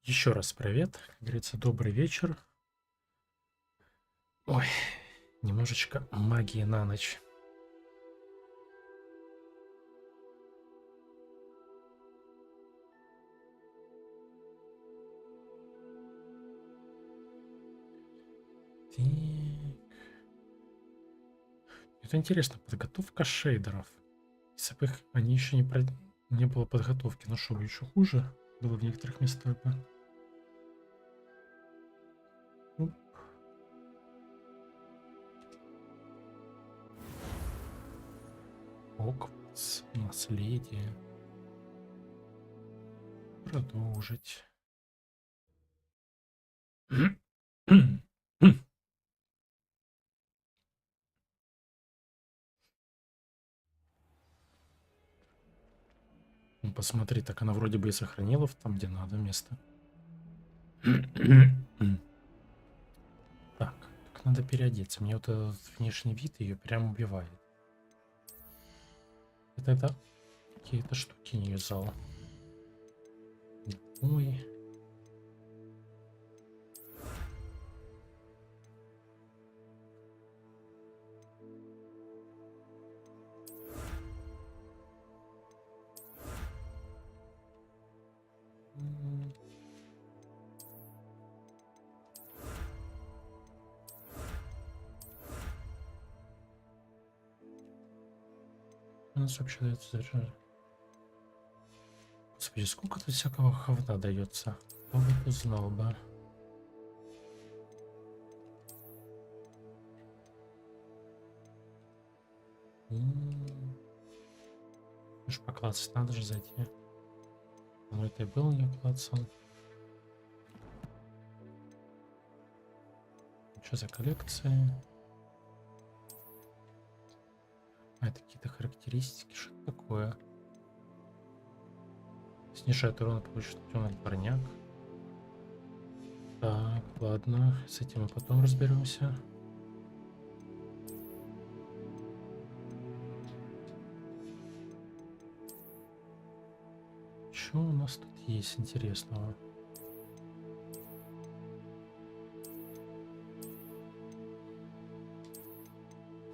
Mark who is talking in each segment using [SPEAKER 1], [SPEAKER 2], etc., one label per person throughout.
[SPEAKER 1] Еще раз привет, как говорится, добрый вечер. Ой, немножечко магии на ночь. Так. Это интересно, подготовка шейдеров. Если бы они еще не было подготовки, но что бы еще хуже было в некоторых местах бы. Хогвартс, наследие. Продолжить. Ну, посмотри, так она вроде бы и сохранила там, где надо, место. Так, надо переодеться. Мне вот этот внешний вид ее прям убивает. И тогда какие-то штуки не юзала. Ой. У нас вообще дается заряжать. Господи, сколько тут всякого ховда дается. Кто бы это знал бы. Уж поклацать надо же зайти. Ну это и был не клацал. Что за коллекции? А, это какие-то характеристики, что такое? Снижает урон, получит темный дворняк. Так, ладно, с этим мы потом разберемся. Что у нас тут есть интересного?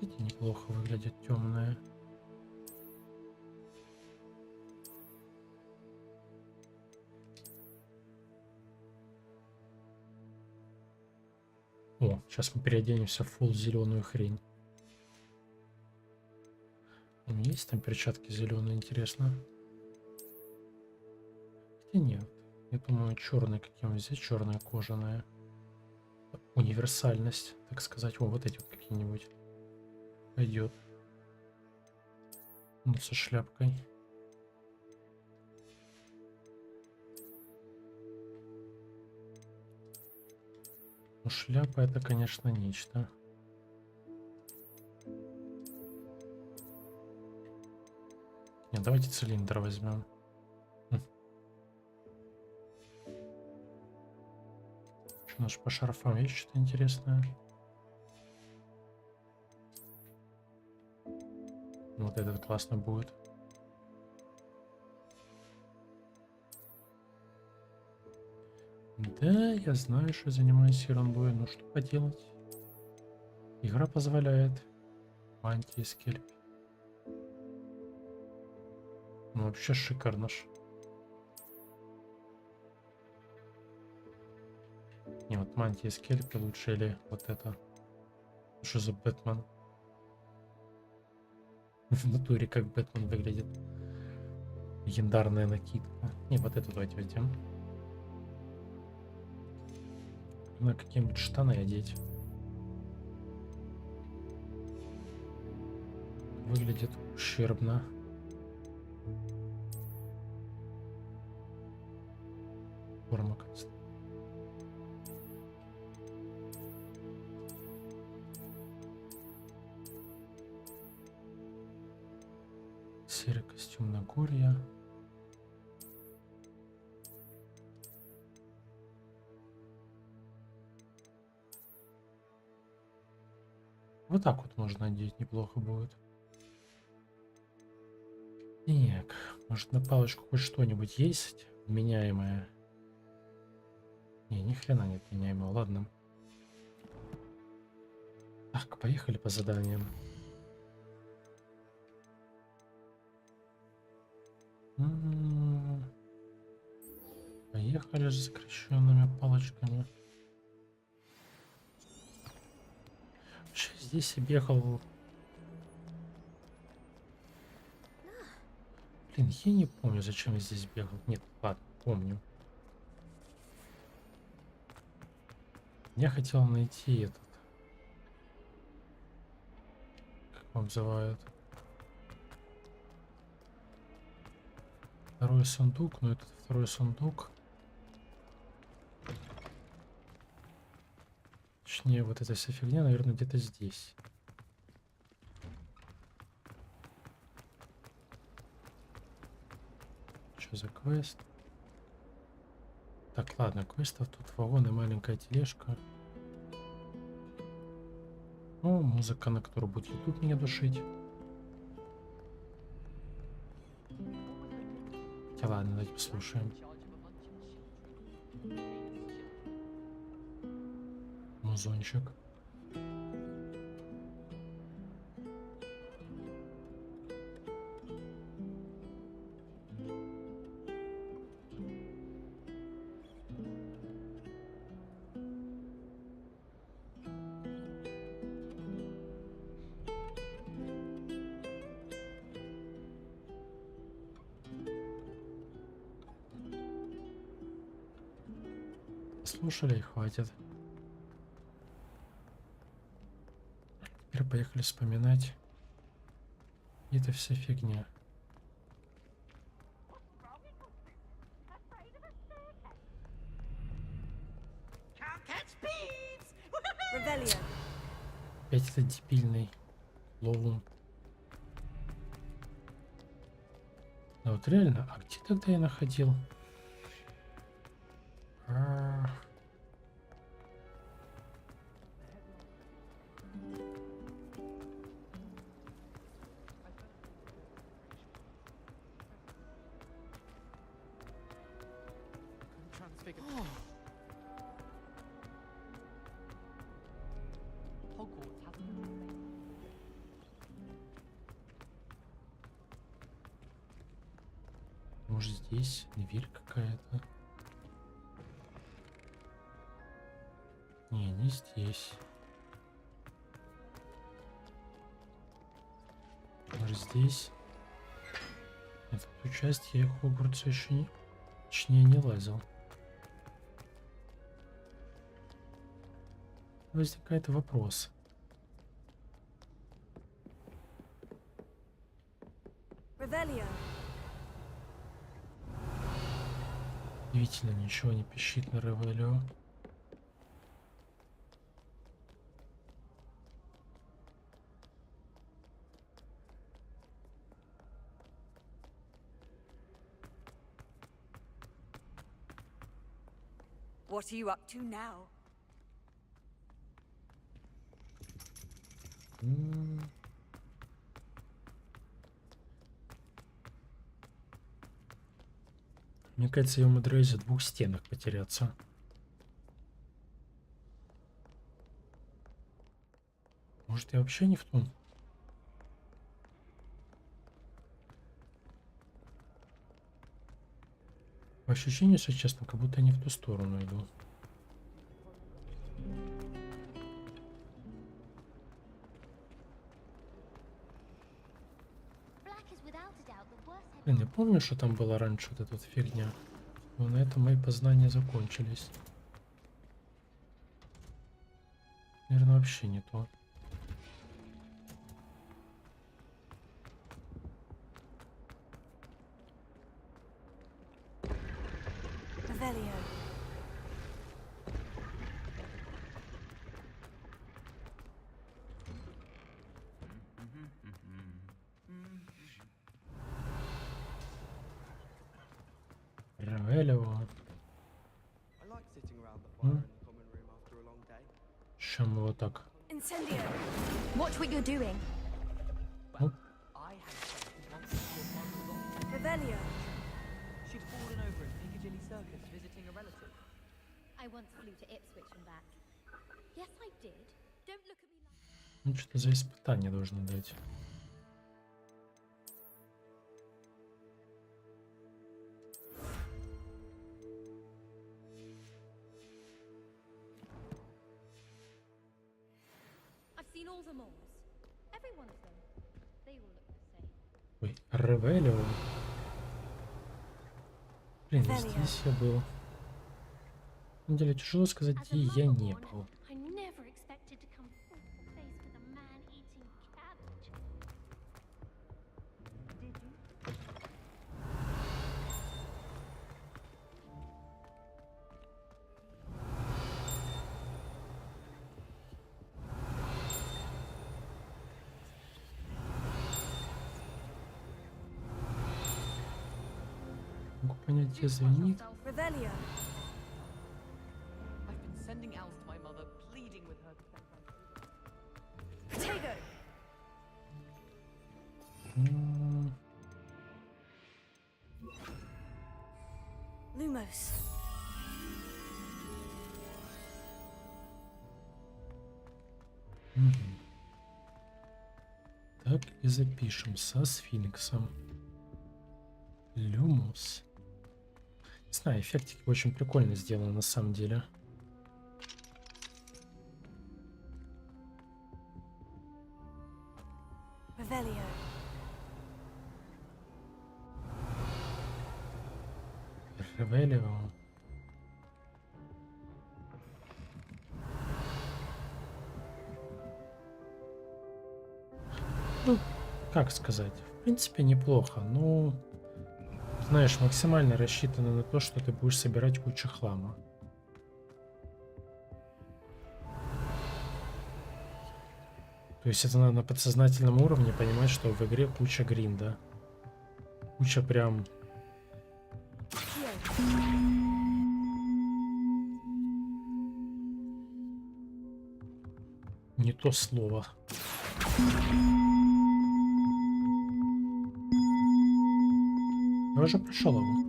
[SPEAKER 1] Эти неплохо выглядят, темные. О, сейчас мы переоденемся в фул зеленую хрень. У меня есть там перчатки зеленые, интересно? Хотя нет. Я думаю, черные какие-нибудь. Здесь черная кожаная. Универсальность, так сказать. О, вот эти вот какие-нибудь. Пойдет. Ну, со шляпкой. Ну, шляпа это, конечно, нечто. Нет, давайте цилиндр возьмем. Что у нас по шарфам есть что-то интересное? Вот этот классно будет. Да, я знаю, что занимаюсь ерундой, но что поделать? Игра позволяет. Мантии, скельпи. Ну, вообще шикарно ж. Не, вот мантия скельпи лучше или вот это. Что за Бэтмен? В натуре как Бэтмен выглядит. Легендарная накидка. Не, вот эту давайте возьмем. На какие-нибудь штаны одеть. Выглядит ущербно. Форма конструктора. Серый костюм Нагорья. Вот так вот можно одеть, неплохо будет. Так, может на палочку хоть что-нибудь есть вменяемое? Не, ни хрена нет вменяемого, ладно. Так, поехали по заданиям. Поехали с закрещенными палочками. Вообще здесь я бегал. Блин, я не помню, зачем я здесь бегал. Нет, ладно, помню. Я хотел найти этот. Как его называют? Второй сундук, но этот второй сундук. Точнее, вот эта вся фигня, наверное, где-то здесь. Что за квест? Так, ладно, квестов тут вагон и маленькая тележка. О, музыка, на которую будет YouTube меня душить. Хотя ладно, давайте послушаем. Музончик. Слушали и хватит. Теперь поехали вспоминать. И это вся фигня. Опять этот дебильный клоун. Да вот реально, а где тогда я находил? Может, здесь дверь какая-то? Не здесь. Может, здесь? Нет, в эту часть я Хогвартса еще не... Точнее, не лазил. Возникает вопрос. Удивительно, ничего не пищит на Ревелио.
[SPEAKER 2] What are you up to now?
[SPEAKER 1] Мне кажется, я умудряюсь в двух стенах потеряться. Может, я вообще не в том? По ощущению, если честно, как будто не в ту сторону иду. Блин, я помню, что там была раньше вот эта вот фигня. Но на этом мои познания закончились. Наверное, вообще не то. Ревелио. Сейчас мы вот так.
[SPEAKER 2] Watch what you're doing.
[SPEAKER 1] Оп.
[SPEAKER 2] Revelio.
[SPEAKER 3] She'd fallen over in Piccadilly Circus visiting a relative.
[SPEAKER 4] I once flew to Ipswich and back. Yes, I did. Don't look at me like...
[SPEAKER 1] Ну, что-то за испытание должно дать.
[SPEAKER 4] I've seen all the malls. Every one of them. They all look the same.
[SPEAKER 1] Ой, Ревелио. Блин, здесь я был. На самом деле тяжело сказать, где я не был.
[SPEAKER 4] I never expected to come face to face with a man eating cabbage. Did you?
[SPEAKER 1] Могу понять, где звенит.
[SPEAKER 2] Revelio.
[SPEAKER 3] I've been sending owls to my mother, pleading with her to send them.
[SPEAKER 2] Potato. Lumos.
[SPEAKER 1] Так и запишем со сфинксом. Люмус. Не знаю, эффектики очень прикольно сделаны на самом деле.
[SPEAKER 2] Revelio.
[SPEAKER 1] Ревелио. Ну, как сказать, в принципе неплохо, но, знаешь, максимально рассчитано на то, что ты будешь собирать кучу хлама. То есть это надо на подсознательном уровне понимать, что в игре куча гринда. Куча прям... Не то слово. Я уже прошел его.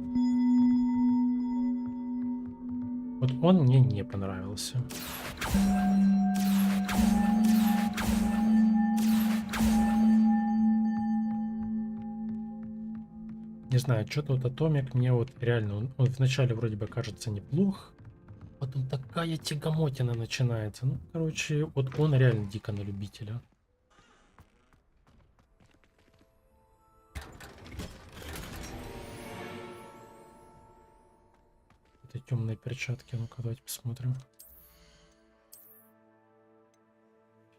[SPEAKER 1] Вот он мне не понравился. Не знаю, что тут Атомик мне вот реально, он вначале вроде бы кажется неплох, потом такая тягомотина начинается. Ну, короче, вот он реально дико на любителя. Это темные перчатки, ну-ка давайте посмотрим.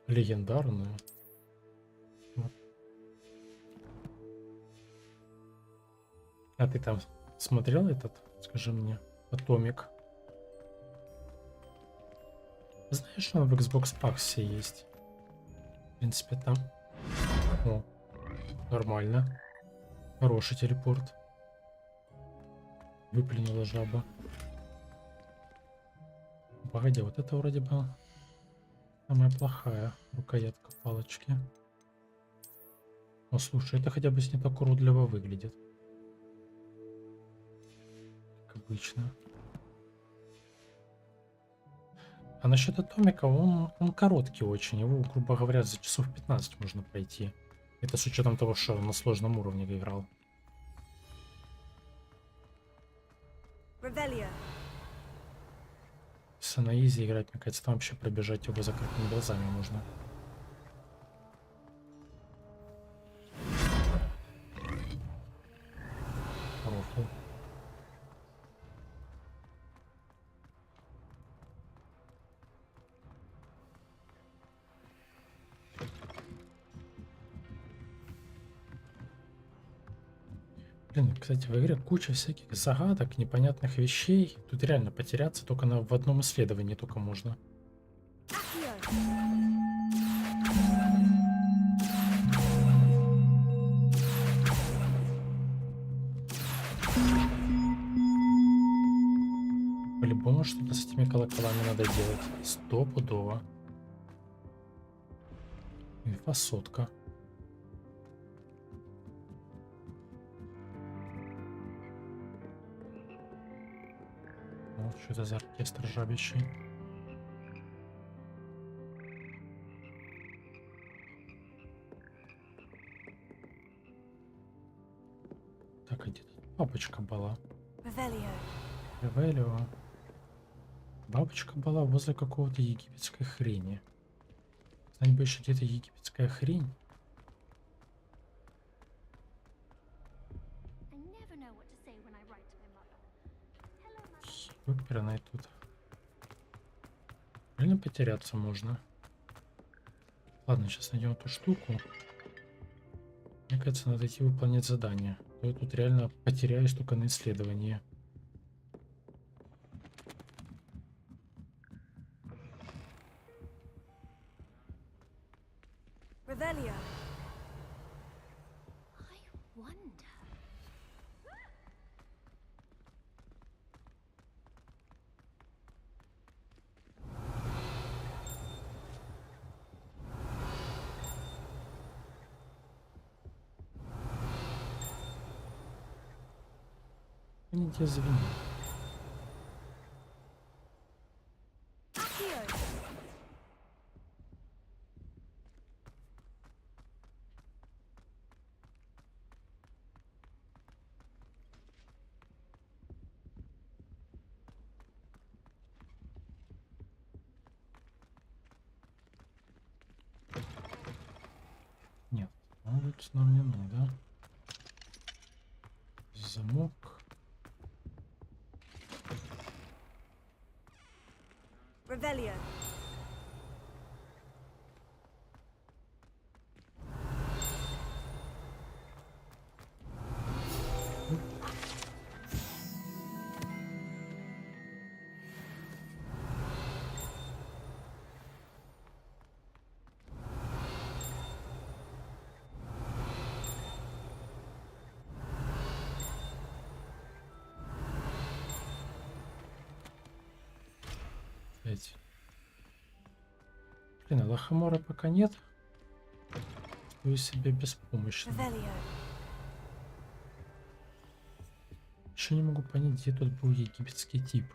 [SPEAKER 1] Легендарные. Вот. А ты там смотрел этот, скажи мне, Атомик? Знаешь, он в Xbox Pass есть? В принципе, там... О, нормально. Хороший телепорт. Выплюнула жаба. Погоди, вот это вроде бы самая плохая рукоятка палочки. О, слушай, это хотя бы не так уродливо выглядит. Как обычно. А насчет Атомика, он короткий очень. Его, грубо говоря, за часов 15 можно пройти. Это с учетом того, что он на сложном уровне играл.
[SPEAKER 2] Revelio.
[SPEAKER 1] Если на изи играть, мне кажется, там вообще пробежать его закрытыми глазами можно. Рофл. Блин, кстати, в игре куча всяких загадок, непонятных вещей. Тут реально потеряться только в одном исследовании только можно.
[SPEAKER 2] Accio.
[SPEAKER 1] По-любому что-то с этими колоколами надо делать. Стопудово. Инфосотка. Вот что это за оркестр жабищий. Так, а где тут бабочка была?
[SPEAKER 2] Revelio.
[SPEAKER 1] Ревелио. Бабочка была возле какого-то египетской хрени. Знать бы еще где-то египетская хрень.
[SPEAKER 4] I never know what to say when I write to my mother. Hello, Mother.
[SPEAKER 1] Выперной тут. Реально потеряться можно. Ладно, сейчас найдем эту штуку. Мне кажется, надо идти выполнять задание. А то я тут реально потеряюсь только на исследовании.
[SPEAKER 2] Revelio.
[SPEAKER 4] I wonder.
[SPEAKER 1] Они тебя звенят.
[SPEAKER 2] Accio.
[SPEAKER 1] Нет, вот нам не надо. Замок.
[SPEAKER 2] Revelio.
[SPEAKER 1] Опять. Блин, а лохомора пока нет. Чувствую себя беспомощно.
[SPEAKER 2] Revelio.
[SPEAKER 1] Еще не могу понять, где тут был египетский тип.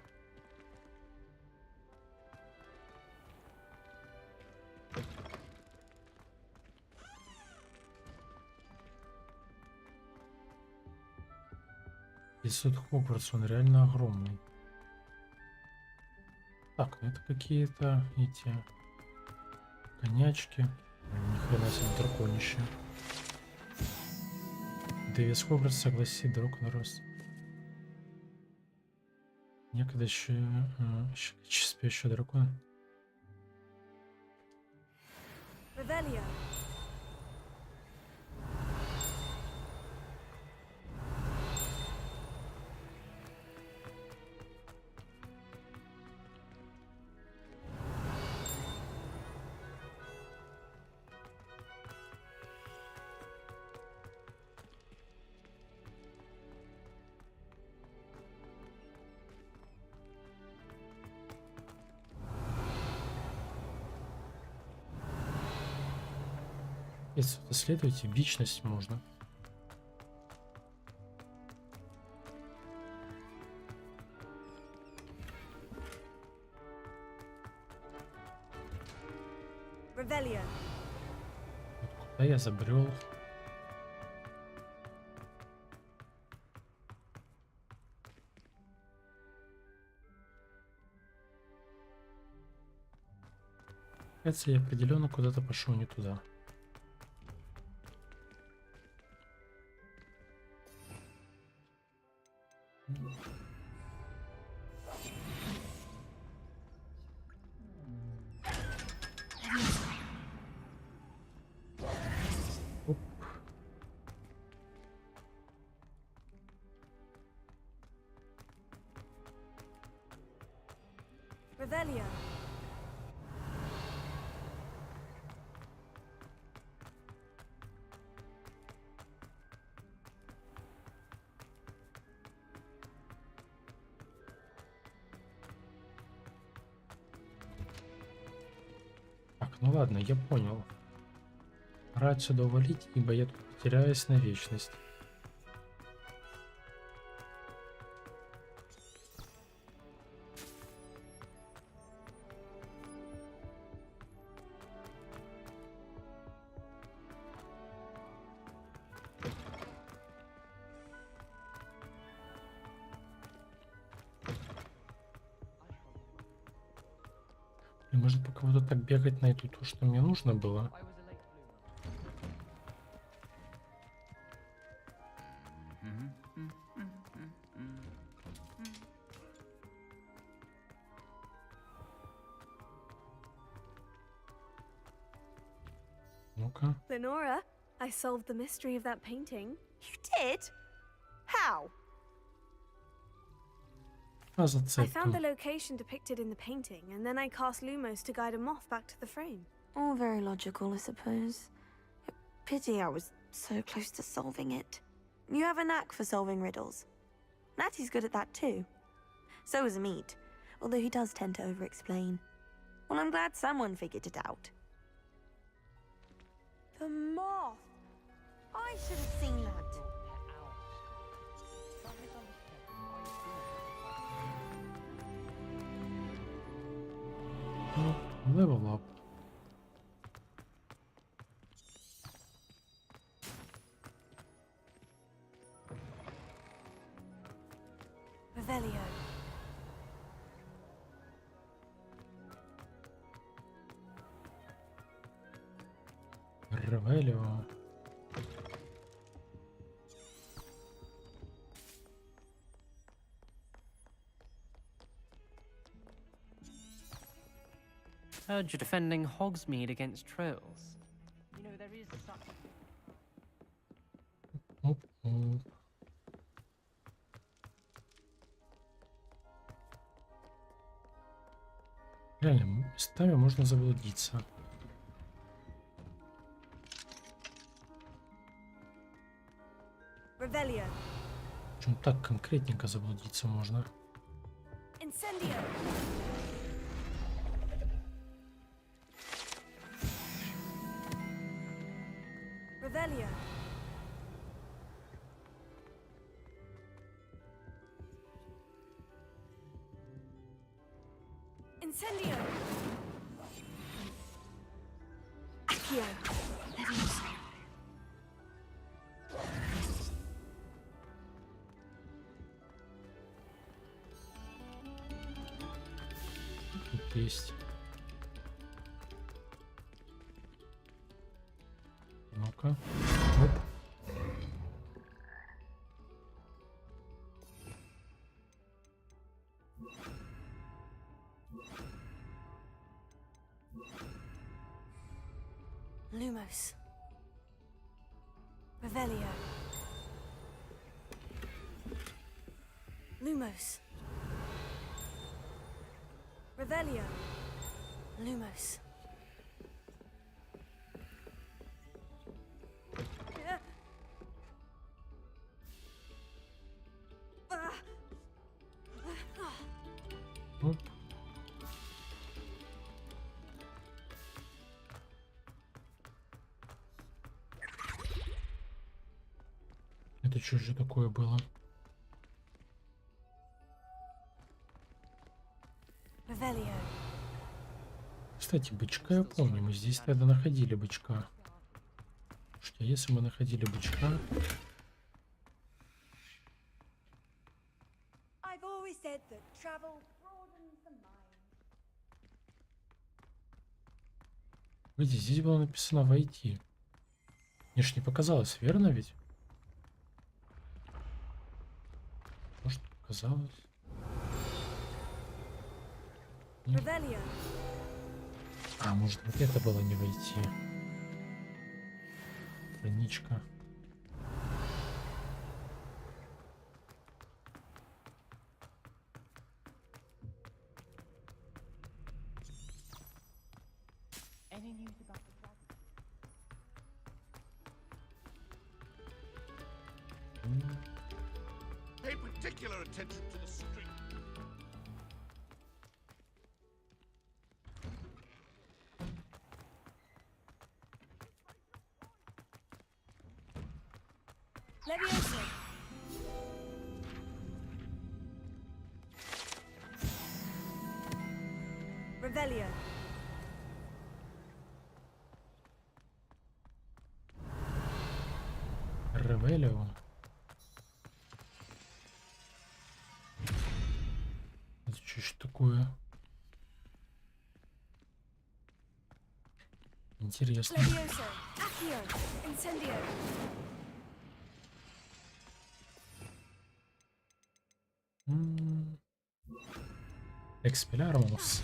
[SPEAKER 1] Если тут Хогвартс, он реально огромный. Так, ну это какие-то эти конячки. Ни хрена себе драконище. Дэвис Хогвартс согласит друг на рост. Некогда еще спящий дракон.
[SPEAKER 2] Revelio.
[SPEAKER 1] Если исследуете, вечность можно.
[SPEAKER 2] Revelio.
[SPEAKER 1] Вот куда я забрел? Кажется, я определенно куда-то пошел не туда. Оп.
[SPEAKER 2] Revelio.
[SPEAKER 1] Так, ну ладно, я понял. Пора отсюда увалить, ибо я тут потеряюсь на вечность. И может пока вот так бегать найду то, что мне нужно было.
[SPEAKER 3] I was a late bloomer.
[SPEAKER 1] Ну-ка.
[SPEAKER 2] Lenora, I solved the mystery of that painting.
[SPEAKER 5] You did? How?
[SPEAKER 1] А
[SPEAKER 2] I
[SPEAKER 1] зацепка.
[SPEAKER 2] found the location depicted in the painting, and then I cast Lumos to guide a moth back to the frame.
[SPEAKER 5] All very logical, I suppose. Pity I was so close to solving it. You have a knack for solving riddles. Natty's good at that too. So is Amit, although he does tend to over-explain. Well, I'm glad someone figured it out. The moth! I should have seen that.
[SPEAKER 1] Ну, level up.
[SPEAKER 2] Revelio.
[SPEAKER 1] Ревелио.
[SPEAKER 6] Heard you're defending Hogsmeade against trolls.
[SPEAKER 3] You know, there is such
[SPEAKER 1] Оп-оп. Реально, местами можно заблудиться.
[SPEAKER 2] Revelio.
[SPEAKER 1] Причем так конкретненько заблудиться можно.
[SPEAKER 2] Incendio. Revelio. Incendio. Accio. Leviosa.
[SPEAKER 1] есть. Ну-ка. Оп.
[SPEAKER 2] Lumos. Revelio. Lumos. Revelio. Lumos.
[SPEAKER 1] Оп. Это что же такое было?
[SPEAKER 2] Revelio.
[SPEAKER 1] Кстати, бычка я помню. Мы здесь тогда находили бычка. Что если мы находили бычка...
[SPEAKER 7] I've always said that travel broadens the mind.
[SPEAKER 1] Видите, здесь было написано «войти». Мне ж не показалось, верно ведь? Может, показалось?
[SPEAKER 2] Revelio.
[SPEAKER 1] А, может, вот это было не войти. Страничка.
[SPEAKER 3] Any news about the dragon?
[SPEAKER 8] Pay particular attention to the street.
[SPEAKER 2] Levioso. Revelio.
[SPEAKER 1] Ревелио. Это что ж такое? Интересно.
[SPEAKER 2] Levioso. Accio. Incendio.
[SPEAKER 1] Экспелярмус.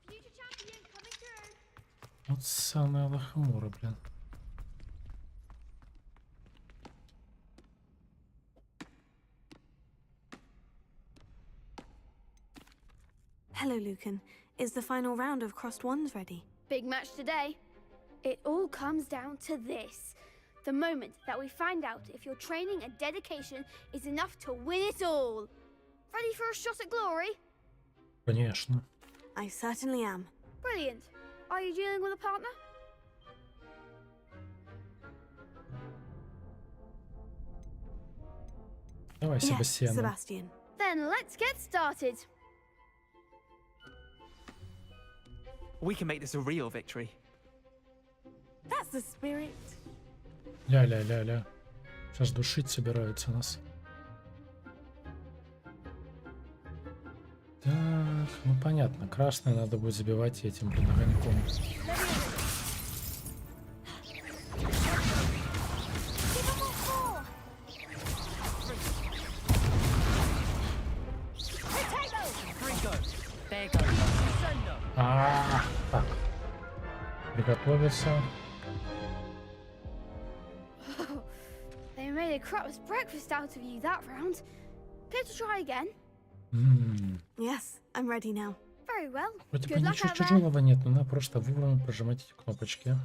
[SPEAKER 4] Future champion coming through.
[SPEAKER 1] Вот самая лохомора, блин.
[SPEAKER 2] Hello, Lucan. Is the final round of Crossed Wands ready?
[SPEAKER 9] Big match today. It all comes down to this. The moment that we find out if your training and dedication is enough to win it all. Ready for a shot at glory?
[SPEAKER 1] Конечно.
[SPEAKER 2] I certainly am.
[SPEAKER 9] Brilliant. Are you dealing with a partner?
[SPEAKER 1] Давай,
[SPEAKER 2] Yes,
[SPEAKER 1] Себастьян.
[SPEAKER 2] Sebastian.
[SPEAKER 9] Then let's get started.
[SPEAKER 6] We can make this a real victory.
[SPEAKER 2] That's the spirit.
[SPEAKER 1] Ля-ля-ля-ля. Сейчас душить собираются нас. Так, ну понятно. Красное надо будет забивать этим, блин, огоньком.
[SPEAKER 6] There goes.
[SPEAKER 1] Так. Приготовиться.
[SPEAKER 9] They made a crap's breakfast out of you that round. Care to try again?
[SPEAKER 2] Yes, I'm ready now.
[SPEAKER 9] Very well.
[SPEAKER 1] Вроде бы
[SPEAKER 9] Good luck
[SPEAKER 1] ничего
[SPEAKER 9] out there.
[SPEAKER 1] тяжелого нет, но надо просто вовремя прожимать эти кнопочки.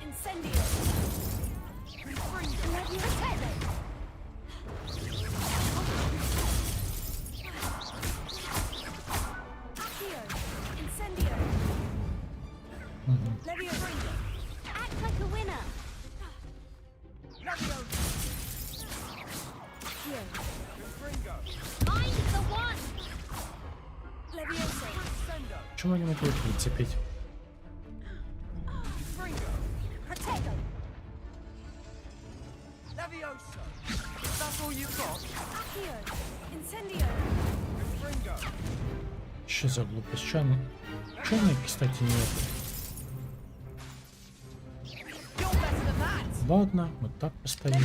[SPEAKER 2] Incendio. Accio. Incendio. Levioso.
[SPEAKER 4] Act like a winner.
[SPEAKER 2] Accio.
[SPEAKER 4] I'm the one.
[SPEAKER 2] Levioso.
[SPEAKER 1] Почему они могут прицепить? вообще за глупость? Чайной, кстати, нет. Ладно, вот так поставим.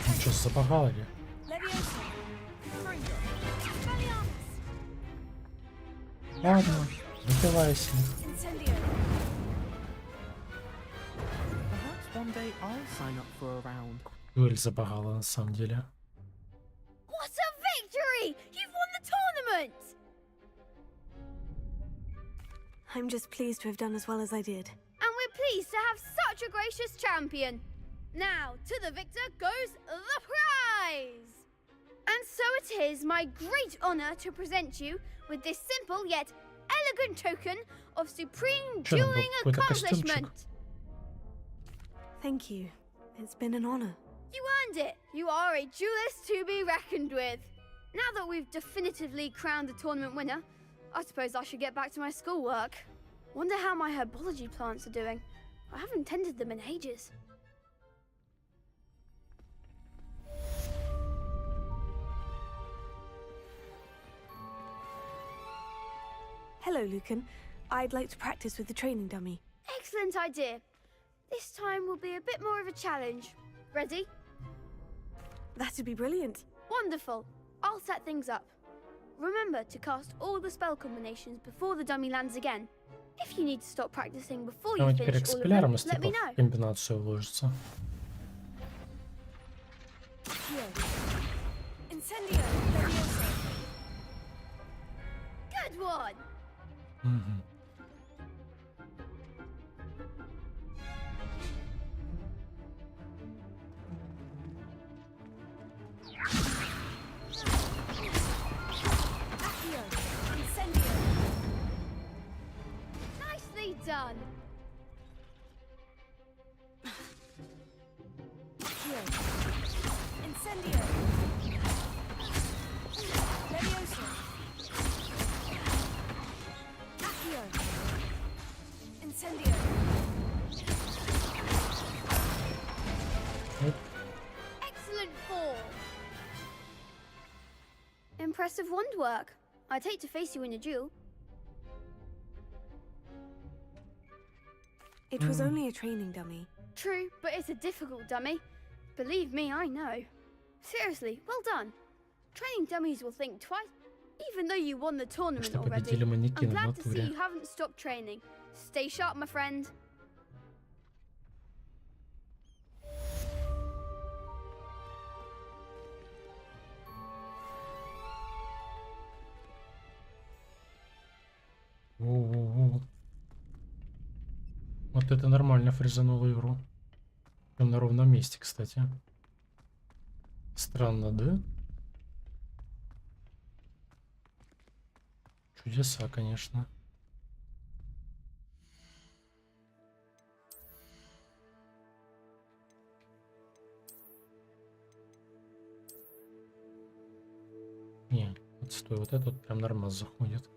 [SPEAKER 1] Ну что, забагали? Ладно, выпивайся.
[SPEAKER 6] Perhaps one day I'll sign up for a round.
[SPEAKER 1] Дуэль забагала на самом деле.
[SPEAKER 9] What a victory! You've won the tournament!
[SPEAKER 2] I'm just pleased to have done as well as I did.
[SPEAKER 9] And we're pleased to have such a gracious champion. Now, to the victor goes the prize! And so it is my great honor to present you with this simple yet elegant token of supreme
[SPEAKER 1] Что, нам
[SPEAKER 9] dueling
[SPEAKER 1] какой-то костюмчик?
[SPEAKER 9] accomplishment.
[SPEAKER 2] Thank you. It's been an honor.
[SPEAKER 9] You earned it. You are a duelist to be reckoned with. Now that we've definitively crowned the tournament winner, I suppose I should get back to my schoolwork. Wonder how my herbology plants are doing. I haven't tended them in ages.
[SPEAKER 2] Hello, Lucan. I'd like to practice with the training dummy.
[SPEAKER 9] Excellent idea. This time will be a bit more of a challenge. Ready?
[SPEAKER 2] That'd be brilliant.
[SPEAKER 9] Wonderful. I'll set things up. Remember to cast all the spell combinations before the dummy lands again. If you need to stop practicing before you
[SPEAKER 1] Давай теперь
[SPEAKER 9] finish all of them,
[SPEAKER 1] экспеллярмус
[SPEAKER 9] let me
[SPEAKER 1] типа
[SPEAKER 9] know.
[SPEAKER 1] в комбинацию вложится.
[SPEAKER 2] Incendio. Levioso.
[SPEAKER 9] Good one.
[SPEAKER 1] Мгм.
[SPEAKER 2] Accio. Incendio.
[SPEAKER 9] Nicely done.
[SPEAKER 2] Accio. Incendio. Levioso. Accio. Incendio.
[SPEAKER 9] Excellent form. Impressive wand work. I'd hate to face you in a duel.
[SPEAKER 2] It was only a training dummy.
[SPEAKER 9] True, but it's a difficult dummy. Believe me, I know. Seriously, well done. Training dummies will think twice, even though you won the tournament
[SPEAKER 1] Что
[SPEAKER 9] already.
[SPEAKER 1] победили
[SPEAKER 9] I'm
[SPEAKER 1] манекены в
[SPEAKER 9] glad to see
[SPEAKER 1] натуре.
[SPEAKER 9] you haven't stopped training. Stay sharp, my friend.
[SPEAKER 1] Во-во-во. Вот это нормально фрезануло игру. Прям на ровном месте, кстати. Странно, да? Чудеса, конечно. Не, вот стой, вот этот прям нормально заходит.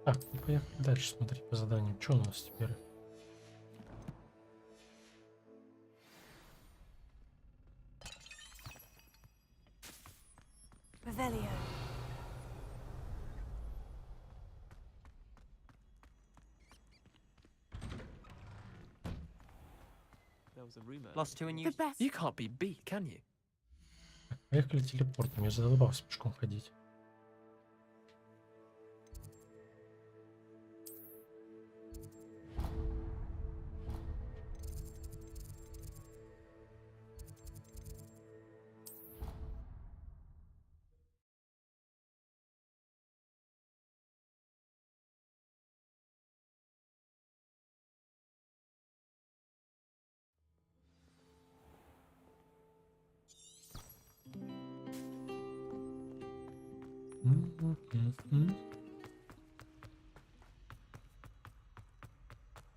[SPEAKER 1] Так, ну поехали дальше смотреть по заданию. Что у нас теперь?
[SPEAKER 2] Revelio.
[SPEAKER 3] There was a rumor.
[SPEAKER 6] Lost two and you.
[SPEAKER 2] The best.
[SPEAKER 3] You can't be beat, can you?
[SPEAKER 1] Поехали телепортом. Я задолбался пешком ходить.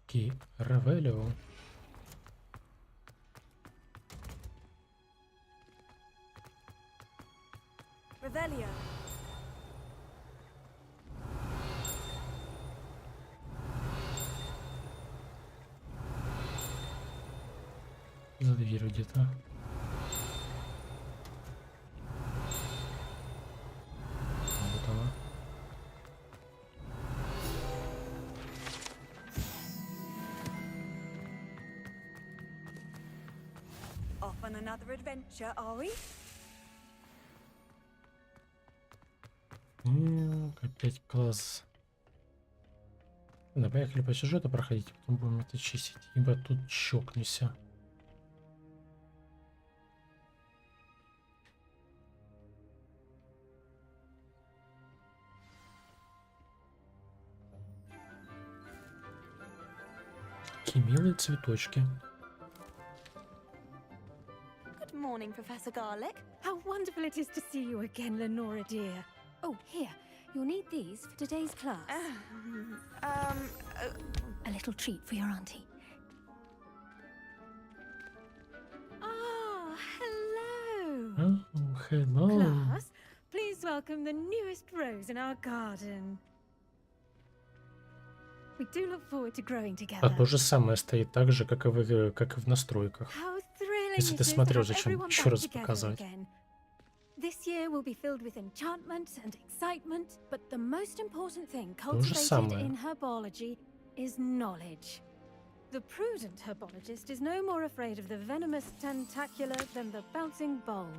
[SPEAKER 1] Ки Ревелио.
[SPEAKER 2] Revelio.
[SPEAKER 1] За дверью где-то. Вот она.
[SPEAKER 7] Off on another adventure, are we?
[SPEAKER 1] Опять класс. Да, поехали по сюжету проходить, потом будем это чистить. Ибо тут чокнемся. Какие милые цветочки.
[SPEAKER 5] Good morning, Professor Garlic.
[SPEAKER 10] How wonderful it is to see you again, Lenora dear. Oh, here, you'll need these for today's class. A little treat for your auntie. Ah, hello.
[SPEAKER 1] Oh, hello.
[SPEAKER 10] Class, please welcome the newest rose in our garden. We do look forward to growing together.
[SPEAKER 1] А то же самое стоит так же, как и в настройках.
[SPEAKER 10] How thrilling
[SPEAKER 1] Если
[SPEAKER 10] it
[SPEAKER 1] ты
[SPEAKER 10] is to
[SPEAKER 1] смотрел,
[SPEAKER 10] have
[SPEAKER 1] зачем
[SPEAKER 10] everyone
[SPEAKER 1] еще
[SPEAKER 10] back
[SPEAKER 1] раз
[SPEAKER 10] together
[SPEAKER 1] показывать?
[SPEAKER 10] again. This year will be filled with enchantment and excitement, but the most important thing cultivated
[SPEAKER 1] самое.
[SPEAKER 10] in herbology is knowledge. The prudent herbologist is no more afraid of the venomous tentacular than the bouncing bulb.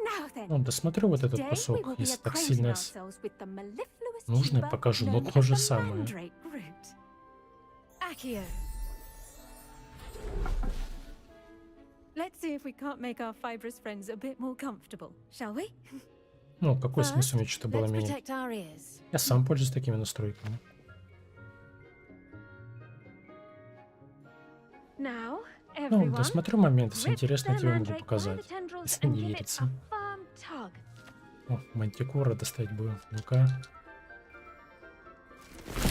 [SPEAKER 10] Now then,
[SPEAKER 1] Ну, досмотрю вот этот
[SPEAKER 10] today we
[SPEAKER 1] кусок,
[SPEAKER 10] will be
[SPEAKER 1] если так
[SPEAKER 10] acquainting
[SPEAKER 1] сильно
[SPEAKER 10] ourselves with the mellifluous
[SPEAKER 1] нужно, я
[SPEAKER 10] tuber
[SPEAKER 1] покажу, но
[SPEAKER 10] known
[SPEAKER 1] то
[SPEAKER 10] as
[SPEAKER 1] же
[SPEAKER 10] the
[SPEAKER 1] самое.
[SPEAKER 10] mandrake root. Accio. Let's see if we can't make our fibrous friends a bit more comfortable, shall we?
[SPEAKER 1] Ну, какой
[SPEAKER 10] First,
[SPEAKER 1] смысл мне что-то было
[SPEAKER 10] let's
[SPEAKER 1] менять?
[SPEAKER 10] protect our ears.
[SPEAKER 1] Я сам пользуюсь такими настройками.
[SPEAKER 10] Now,
[SPEAKER 1] Ну,
[SPEAKER 10] everyone,
[SPEAKER 1] досмотрю момент, если
[SPEAKER 10] grip
[SPEAKER 1] интересно, я
[SPEAKER 10] the
[SPEAKER 1] тебе могу
[SPEAKER 10] mandrake by
[SPEAKER 1] показать.
[SPEAKER 10] the tendrils
[SPEAKER 1] Если
[SPEAKER 10] and
[SPEAKER 1] не
[SPEAKER 10] give it
[SPEAKER 1] верится.
[SPEAKER 10] a firm tug.
[SPEAKER 1] О, мантикора достать будем. Ну-ка.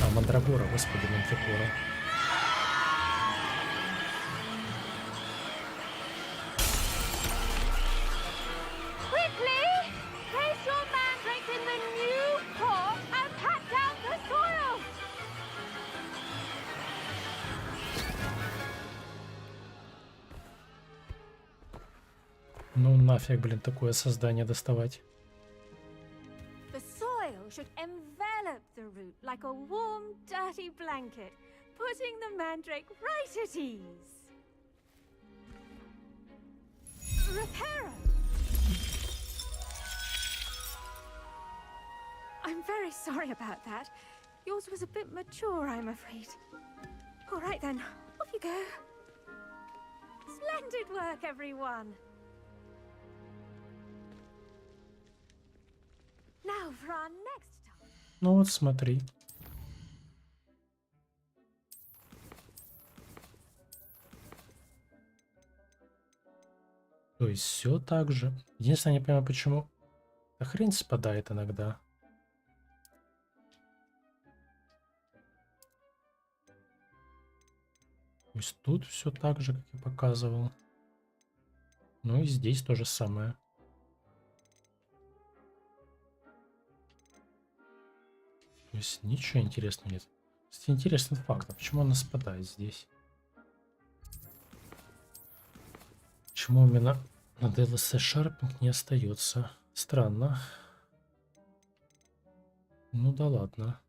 [SPEAKER 1] А, мандрагора, господи, мантикора.
[SPEAKER 9] Quickly! Place your mandrake in the new pot and pat down the soil!
[SPEAKER 1] Ну нафиг, блин, такое создание доставать.
[SPEAKER 10] The soil should envelop the root like a warm, dirty blanket, putting the mandrake right at ease. Reparo! I'm very sorry about that. Yours was a bit mature, I'm afraid. All right then, off you go. Splendid work, everyone. Now for our next task.
[SPEAKER 1] Ну вот смотри. То есть все так же. Единственное, я не понимаю, почему эта хрень спадает иногда. То есть тут все так же, как я показывал. Ну и здесь то же самое. То есть ничего интересного нет. Кстати, интересный факт, а почему она спадает здесь? Почему именно на DLC шарпинг не остается? Странно. Ну да ладно.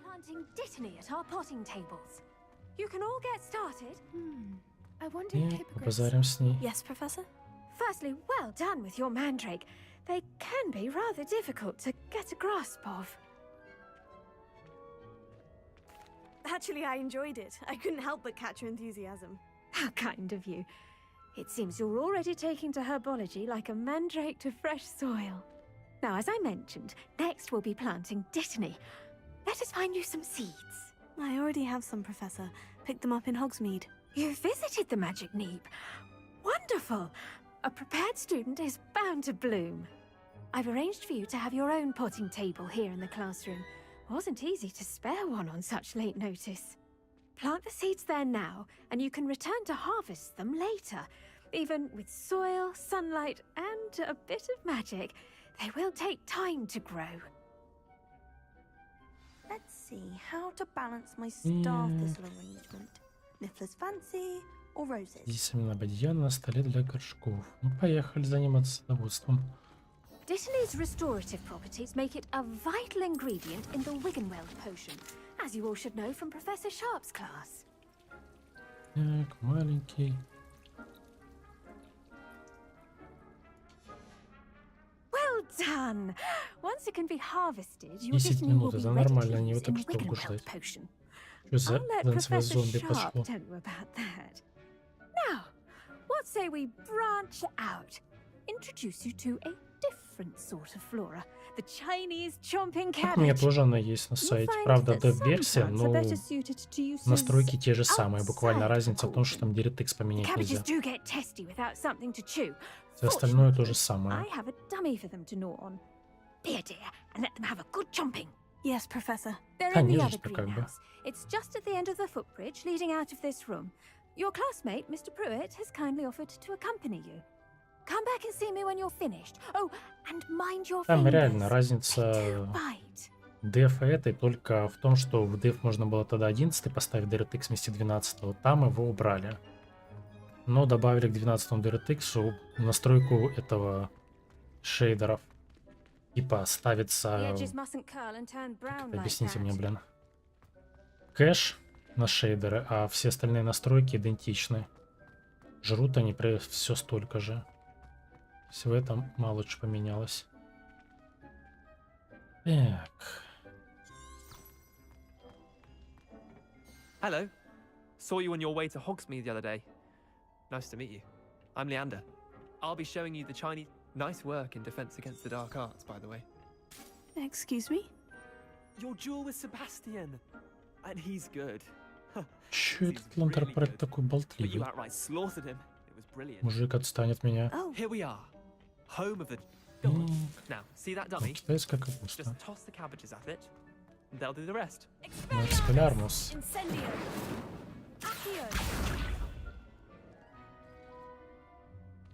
[SPEAKER 10] Planting dittany at our potting tables. You can all get started.
[SPEAKER 2] I wonder if
[SPEAKER 1] Не,
[SPEAKER 2] hippogriffs...
[SPEAKER 1] побазарим с ней.
[SPEAKER 5] Yes, Professor?
[SPEAKER 10] Firstly, well done with your mandrake. They can be rather difficult to get a grasp of.
[SPEAKER 2] Actually, I enjoyed it. I couldn't help but catch your enthusiasm.
[SPEAKER 10] How kind of you. It seems you're already taking to herbology like a mandrake to fresh soil. Now, as I mentioned, next we'll be planting dittany. Let us find you some seeds.
[SPEAKER 2] I already have some, Professor. Picked them up in Hogsmeade.
[SPEAKER 10] You visited the Magic Neep. Wonderful. A prepared student is bound to bloom. I've arranged for you to have your own potting table here in the classroom. Wasn't easy to spare one on such late notice. Plant the seeds there now, and you can return to harvest them later. Even with soil, sunlight, and a bit of magic, they will take time to grow.
[SPEAKER 5] Let's see how to balance my staff this arrangement. Niffler's fancy or roses?
[SPEAKER 1] Здесь семена бадьяна на столе для горшков. Ну, поехали заниматься садоводством.
[SPEAKER 10] Ditally's restorative properties make it a vital ingredient in the Wiggenweld potion, as you all should know from Professor Sharp's class.
[SPEAKER 1] Так, маленький.
[SPEAKER 10] Well done! Once it can be harvested, your
[SPEAKER 1] 10
[SPEAKER 10] Dittany will
[SPEAKER 1] минут,
[SPEAKER 10] be
[SPEAKER 1] это
[SPEAKER 10] ready
[SPEAKER 1] нормально,
[SPEAKER 10] to
[SPEAKER 1] не
[SPEAKER 10] use
[SPEAKER 1] вот так
[SPEAKER 10] in
[SPEAKER 1] что долго
[SPEAKER 10] Wiggenweld
[SPEAKER 1] ждать.
[SPEAKER 10] potion.
[SPEAKER 1] Что за
[SPEAKER 10] I'll let
[SPEAKER 1] глянцевое
[SPEAKER 10] Professor
[SPEAKER 1] зомби
[SPEAKER 10] Sharp
[SPEAKER 1] пошло?
[SPEAKER 10] tell you about that. Now, what say we branch out? Introduce you to a different sort of flora. The Chinese chomping
[SPEAKER 1] У меня
[SPEAKER 10] cabbage.
[SPEAKER 1] тоже она есть на
[SPEAKER 10] You'll
[SPEAKER 1] сайте.
[SPEAKER 10] find
[SPEAKER 1] Правда,
[SPEAKER 10] that some
[SPEAKER 1] веб-версия,
[SPEAKER 10] plants are
[SPEAKER 1] но
[SPEAKER 10] better suited to uses
[SPEAKER 1] настройки те же самые. Буквально
[SPEAKER 10] outside
[SPEAKER 1] разница в том,
[SPEAKER 10] the
[SPEAKER 1] что там DirectX поменять
[SPEAKER 10] Cabbages
[SPEAKER 1] нельзя.
[SPEAKER 10] do get testy without something to chew.
[SPEAKER 1] Все остальное то же
[SPEAKER 10] Fortunately,
[SPEAKER 1] самое.
[SPEAKER 10] I have a dummy for them to gnaw on. Be a dear and let them have a good chomping.
[SPEAKER 2] Yes, Professor.
[SPEAKER 10] They're in the
[SPEAKER 1] Конечно,
[SPEAKER 10] other
[SPEAKER 1] как бы.
[SPEAKER 10] greenhouse. It's just at the end of the footbridge leading out of this room. Your classmate, Mr. Pruitt, has kindly offered to accompany you. Come back and see me when you're finished. Oh, and mind your
[SPEAKER 1] Там
[SPEAKER 10] fingers.
[SPEAKER 1] реально
[SPEAKER 10] They
[SPEAKER 1] разница
[SPEAKER 10] do bite.
[SPEAKER 1] Def и этой только в том, что в Def можно было тогда 11 поставить DirectX вместе 12, там его убрали. Но добавили к 12 DirectX настройку этого шейдеров. Типа
[SPEAKER 10] The
[SPEAKER 1] ставится...
[SPEAKER 10] edges mustn't curl and turn brown like
[SPEAKER 1] Объясните мне,
[SPEAKER 10] that.
[SPEAKER 1] блин. Кэш на шейдеры, а все остальные настройки идентичны. Жрут они все столько же. Всего это мало что поменялось. Так.
[SPEAKER 11] Hello. Saw you on your way to Hogsmeade the other day. Nice to meet you. I'm Leander. I'll be showing you the Chinese... Nice work in Defense Against the Dark Arts, by the way.
[SPEAKER 2] Excuse me?
[SPEAKER 11] Your duel with Sebastian. And he's good.
[SPEAKER 1] Чё этот Ландербред такой
[SPEAKER 11] But you
[SPEAKER 1] болтливый?
[SPEAKER 11] outright slaughtered him. It was brilliant.
[SPEAKER 1] Мужик отстань от меня.
[SPEAKER 2] Oh,
[SPEAKER 11] Here we are. Home of the... Go on. Now, see that dummy?
[SPEAKER 1] Китайская капуста.
[SPEAKER 11] Just toss the cabbages at it. And they'll do the rest.
[SPEAKER 1] Экспелярмус.
[SPEAKER 2] Incendio. Accio.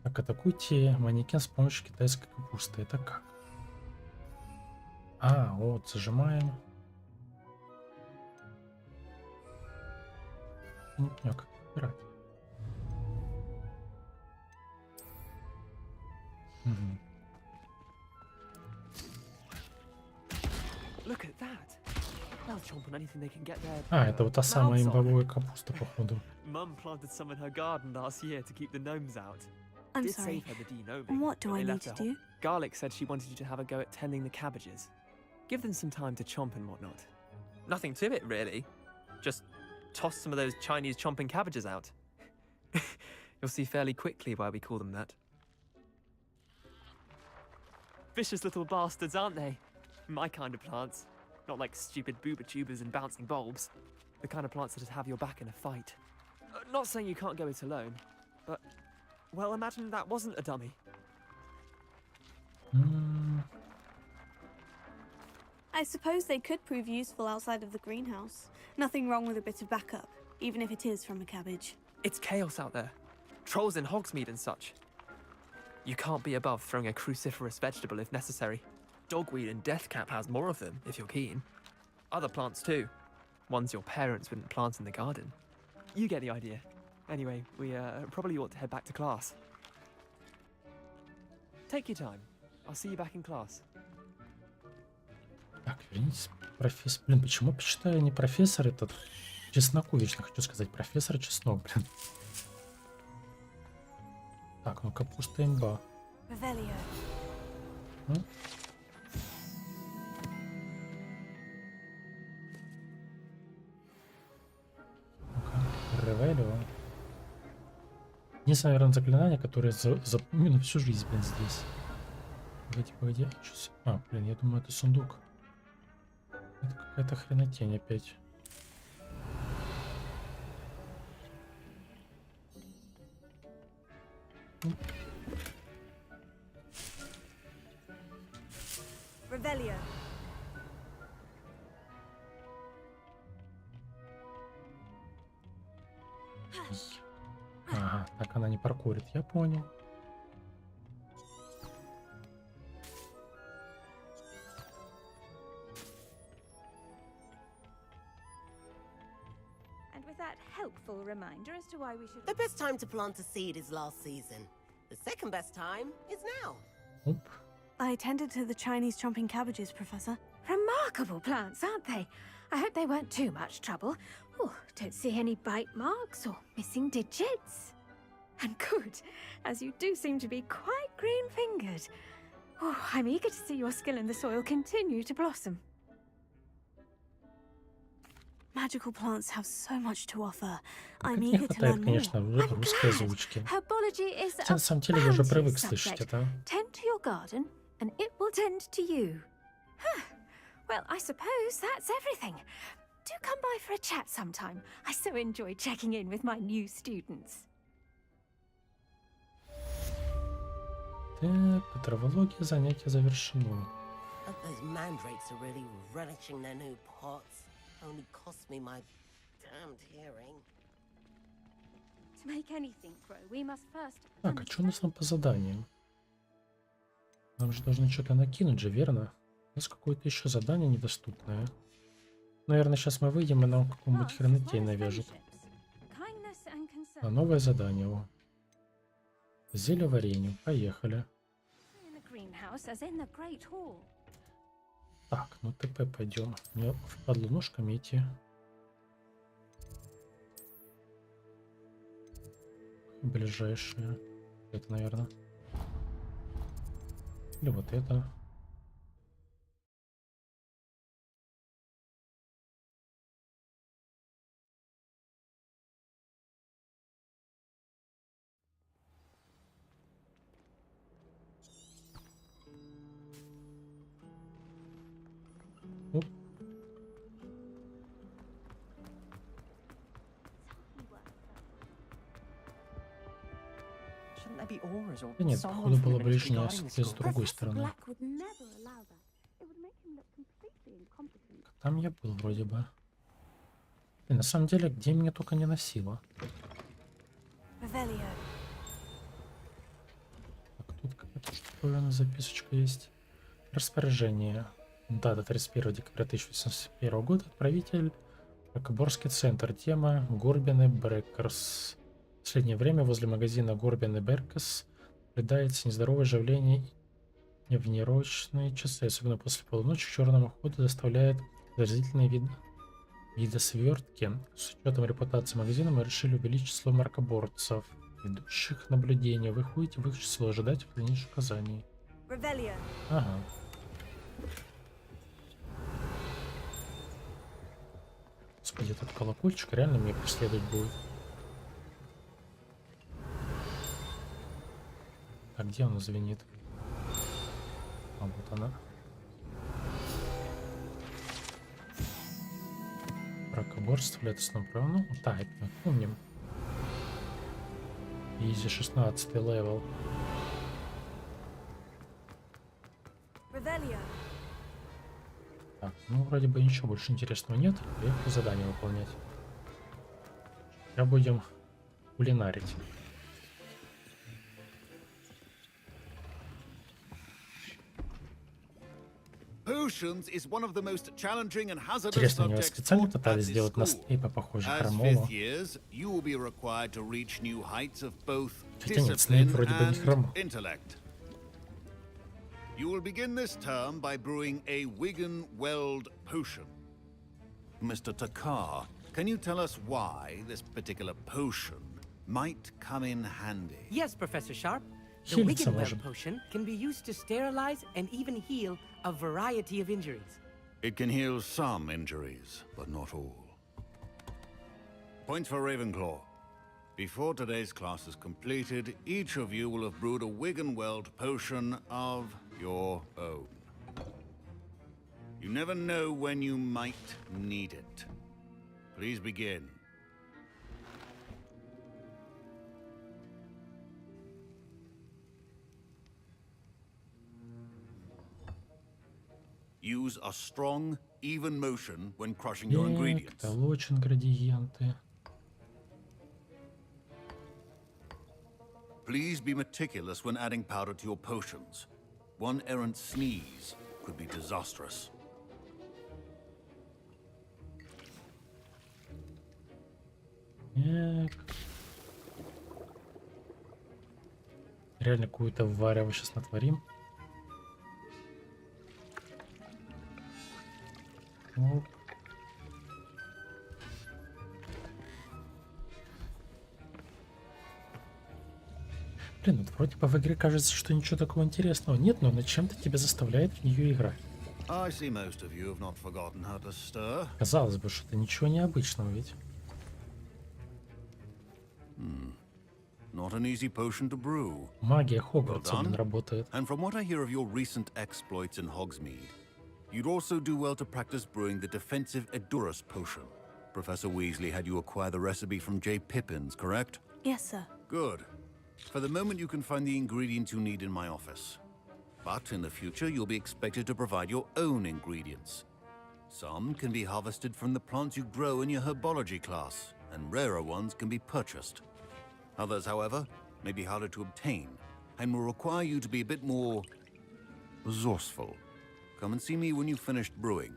[SPEAKER 1] Так, атакуйте манекен с помощью китайской капусты. Это как? А, вот, зажимаем. Не понял, как играть. Мгм.
[SPEAKER 11] Look at that. They'll chomp on anything they can get their...
[SPEAKER 1] А, это вот та самая
[SPEAKER 11] mouths on.
[SPEAKER 1] имбовая капуста, походу.
[SPEAKER 11] Mum planted some in her garden last year to keep the gnomes out.
[SPEAKER 2] I'm
[SPEAKER 11] Did
[SPEAKER 2] sorry.
[SPEAKER 11] save her the de-gnoming,
[SPEAKER 2] And what do
[SPEAKER 11] but
[SPEAKER 2] I
[SPEAKER 11] they
[SPEAKER 2] need
[SPEAKER 11] left
[SPEAKER 2] to
[SPEAKER 11] her
[SPEAKER 2] do?
[SPEAKER 11] Garlic said she wanted you to have a go at tending the cabbages. Give them some time to chomp and whatnot. Nothing to it, really. Just toss some of those Chinese chomping cabbages out. You'll see fairly quickly why we call them that. Vicious little bastards, aren't they? My kind of plants. Not like stupid booba tubers and bouncing bulbs. The kind of plants that have your back in a fight. Not saying you can't go it alone, but... Well, imagine that wasn't a dummy.
[SPEAKER 2] I suppose they could prove useful outside of the greenhouse. Nothing wrong with a bit of backup, even if it is from a cabbage.
[SPEAKER 11] It's chaos out there. Trolls in Hogsmeade and such. You can't be above throwing a cruciferous vegetable if necessary. Dogweed and deathcap has more of them, if you're keen. Other plants too. Ones your parents wouldn't plant in the garden. You get the idea. Anyway, we probably ought to head back to class. Take your time. I'll see you back in class.
[SPEAKER 1] Так, вернитесь, профессор. Блин, почему почитаю не профессор этот? Чесноковично хочу сказать. Профессор Чеснок, блин. Так, ну капуста имба.
[SPEAKER 2] Revelio.
[SPEAKER 1] Ну. Ну-ка, Ревелио. Есть, наверное, заклинание, которое запомню на всю жизнь, блин, здесь. Погоди, погоди. А, блин, я думаю, это сундук. Это какая-то хренотень опять.
[SPEAKER 7] Revelio.
[SPEAKER 1] Ага, так она не паркурит, я понял.
[SPEAKER 10] And with that helpful reminder as to why we should...
[SPEAKER 12] The best time to plant a seed is last season. The second best time is now.
[SPEAKER 1] Оп.
[SPEAKER 2] I tended to the Chinese chomping cabbages, Professor.
[SPEAKER 10] Remarkable plants, aren't they? I hope they weren't too much trouble. Oh, don't see any bite marks or missing digits. And good, as you do seem to be quite green-fingered. Oh, I'm eager to see your skill in the soil continue to blossom.
[SPEAKER 2] Magical plants have so much to offer.
[SPEAKER 1] Как
[SPEAKER 2] I'm
[SPEAKER 1] не
[SPEAKER 2] eager to
[SPEAKER 1] хватает,
[SPEAKER 2] learn more.
[SPEAKER 1] конечно,
[SPEAKER 10] I'm
[SPEAKER 1] русской
[SPEAKER 10] glad.
[SPEAKER 1] озвучки.
[SPEAKER 10] Herbology is
[SPEAKER 1] Хотя
[SPEAKER 10] a
[SPEAKER 1] на самом деле я уже привык
[SPEAKER 10] bounteous
[SPEAKER 1] слышать
[SPEAKER 10] subject.
[SPEAKER 1] это.
[SPEAKER 10] Tend to your garden, and it will tend to you. Huh. Well, I suppose that's everything. Do come by for a chat sometime. I so enjoy checking in with my new students.
[SPEAKER 1] Так, по травологии занятие завершено.
[SPEAKER 12] Hope those mandrakes are really relishing their new pots. Only cost me my damned hearing.
[SPEAKER 10] To make anything grow, we must first...
[SPEAKER 1] Так, а что у нас там по заданиям? Нам же должны что-то накинуть же, верно? У нас какое-то еще задание недоступное. Наверное, сейчас мы выйдем и нам какую-нибудь хренотей навяжут. А новое задание. О. Зелье варенье. Поехали. Так, ну ТП пойдем. Мне впадло ножками идти. Ближайшие. Это, наверное. Или вот это. Оп. Да нет, походу было бы лишнее, если с другой стороны. Там я был вроде бы. И на самом деле, где меня только не носило.
[SPEAKER 2] Revelio.
[SPEAKER 1] Так, тут какая-то штуковина, записочка есть. Распоряжение. Дата 31 декабря 1801 года. Отправитель Прокоборский центр. Тема Горбины Брекерс. В последнее время возле магазина Горбины Беркес наблюдается нездоровое оживление и в нерочные часы, особенно после полуночи, к черному ходу доставляет подозрительные видосвертки. С учетом репутации магазина мы решили увеличить число маркоборцев, ведущих наблюдения. Вы ходите в их число, ожидайте дальнейших указаний.
[SPEAKER 7] Revelio.
[SPEAKER 1] Ага. Господи, этот колокольчик реально меня преследовать будет. А где она звенит? А вот она. Бракоборство, летосное право. Ну, да, это мы помним. Изи 16 левел.
[SPEAKER 7] Revelio.
[SPEAKER 1] Так, ну вроде бы ничего больше интересного нет. Поехали задание выполнять. Сейчас будем кулинарить. Интересно, они вас специально пытались сделать настройки похожи хромого. Хотя нет, Снейп вроде бы не хромал.
[SPEAKER 8] You will begin this term by brewing a Wigan-Weld potion. Mr. Takar, can you tell us why this particular potion might come in handy?
[SPEAKER 13] Yes, Professor Sharp. The
[SPEAKER 1] Хилиться
[SPEAKER 13] Wigan-Weld
[SPEAKER 1] можем.
[SPEAKER 13] potion can be used to sterilize and even heal a variety of injuries.
[SPEAKER 8] It can heal some injuries, but not all. Points for Ravenclaw. Before today's class is completed, each of you will have brewed a Wigan-Weld potion of your own. You never know when you might need it. Please begin. Use a strong, even motion when crushing your ingredients.
[SPEAKER 1] Толочен градиенты.
[SPEAKER 8] Please be meticulous when adding powder to your potions. One errant sneeze could be disastrous.
[SPEAKER 1] Так. Реально какую-то варево сейчас натворим. Оп. Блин, вот вроде бы в игре кажется, что ничего такого интересного нет, но над чем-то тебя заставляет в нее играть.
[SPEAKER 8] I see most of you have not forgotten how to stir.
[SPEAKER 1] Казалось бы, что это ничего необычного ведь.
[SPEAKER 8] Not an easy potion to brew.
[SPEAKER 1] Магия Хогвартса работает.
[SPEAKER 8] And from what I hear of your recent exploits in Hogsmeade, you'd also do well to practice brewing the defensive Edurus potion. Professor Weasley had you acquire the recipe from J. Pippin's, correct?
[SPEAKER 2] Yes, sir.
[SPEAKER 8] Good. For the moment, you can find the ingredients you need in my office. But in the future, you'll be expected to provide your own ingredients. Some can be harvested from the plants you grow in your herbology class, and rarer ones can be purchased. Others, however, may be harder to obtain, and will require you to be a bit more resourceful. Come and see me when you've finished brewing,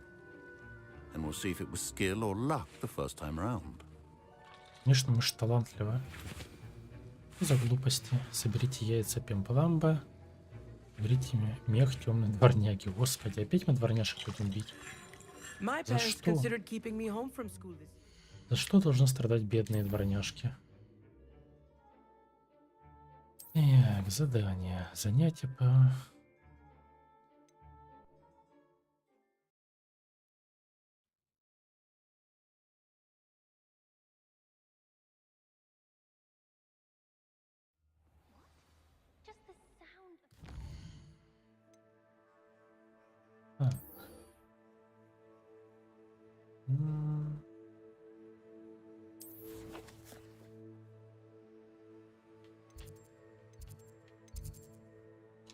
[SPEAKER 8] and we'll see if it was skill or luck the first time around.
[SPEAKER 1] Конечно, мы ж талантливы. За глупости. Соберите яйца пемпламба. Соберите мех темной дворняги. Господи, опять мы дворняшек будем бить. За что? За что должны страдать бедные дворняжки? Так, задание. Занятие по... Так.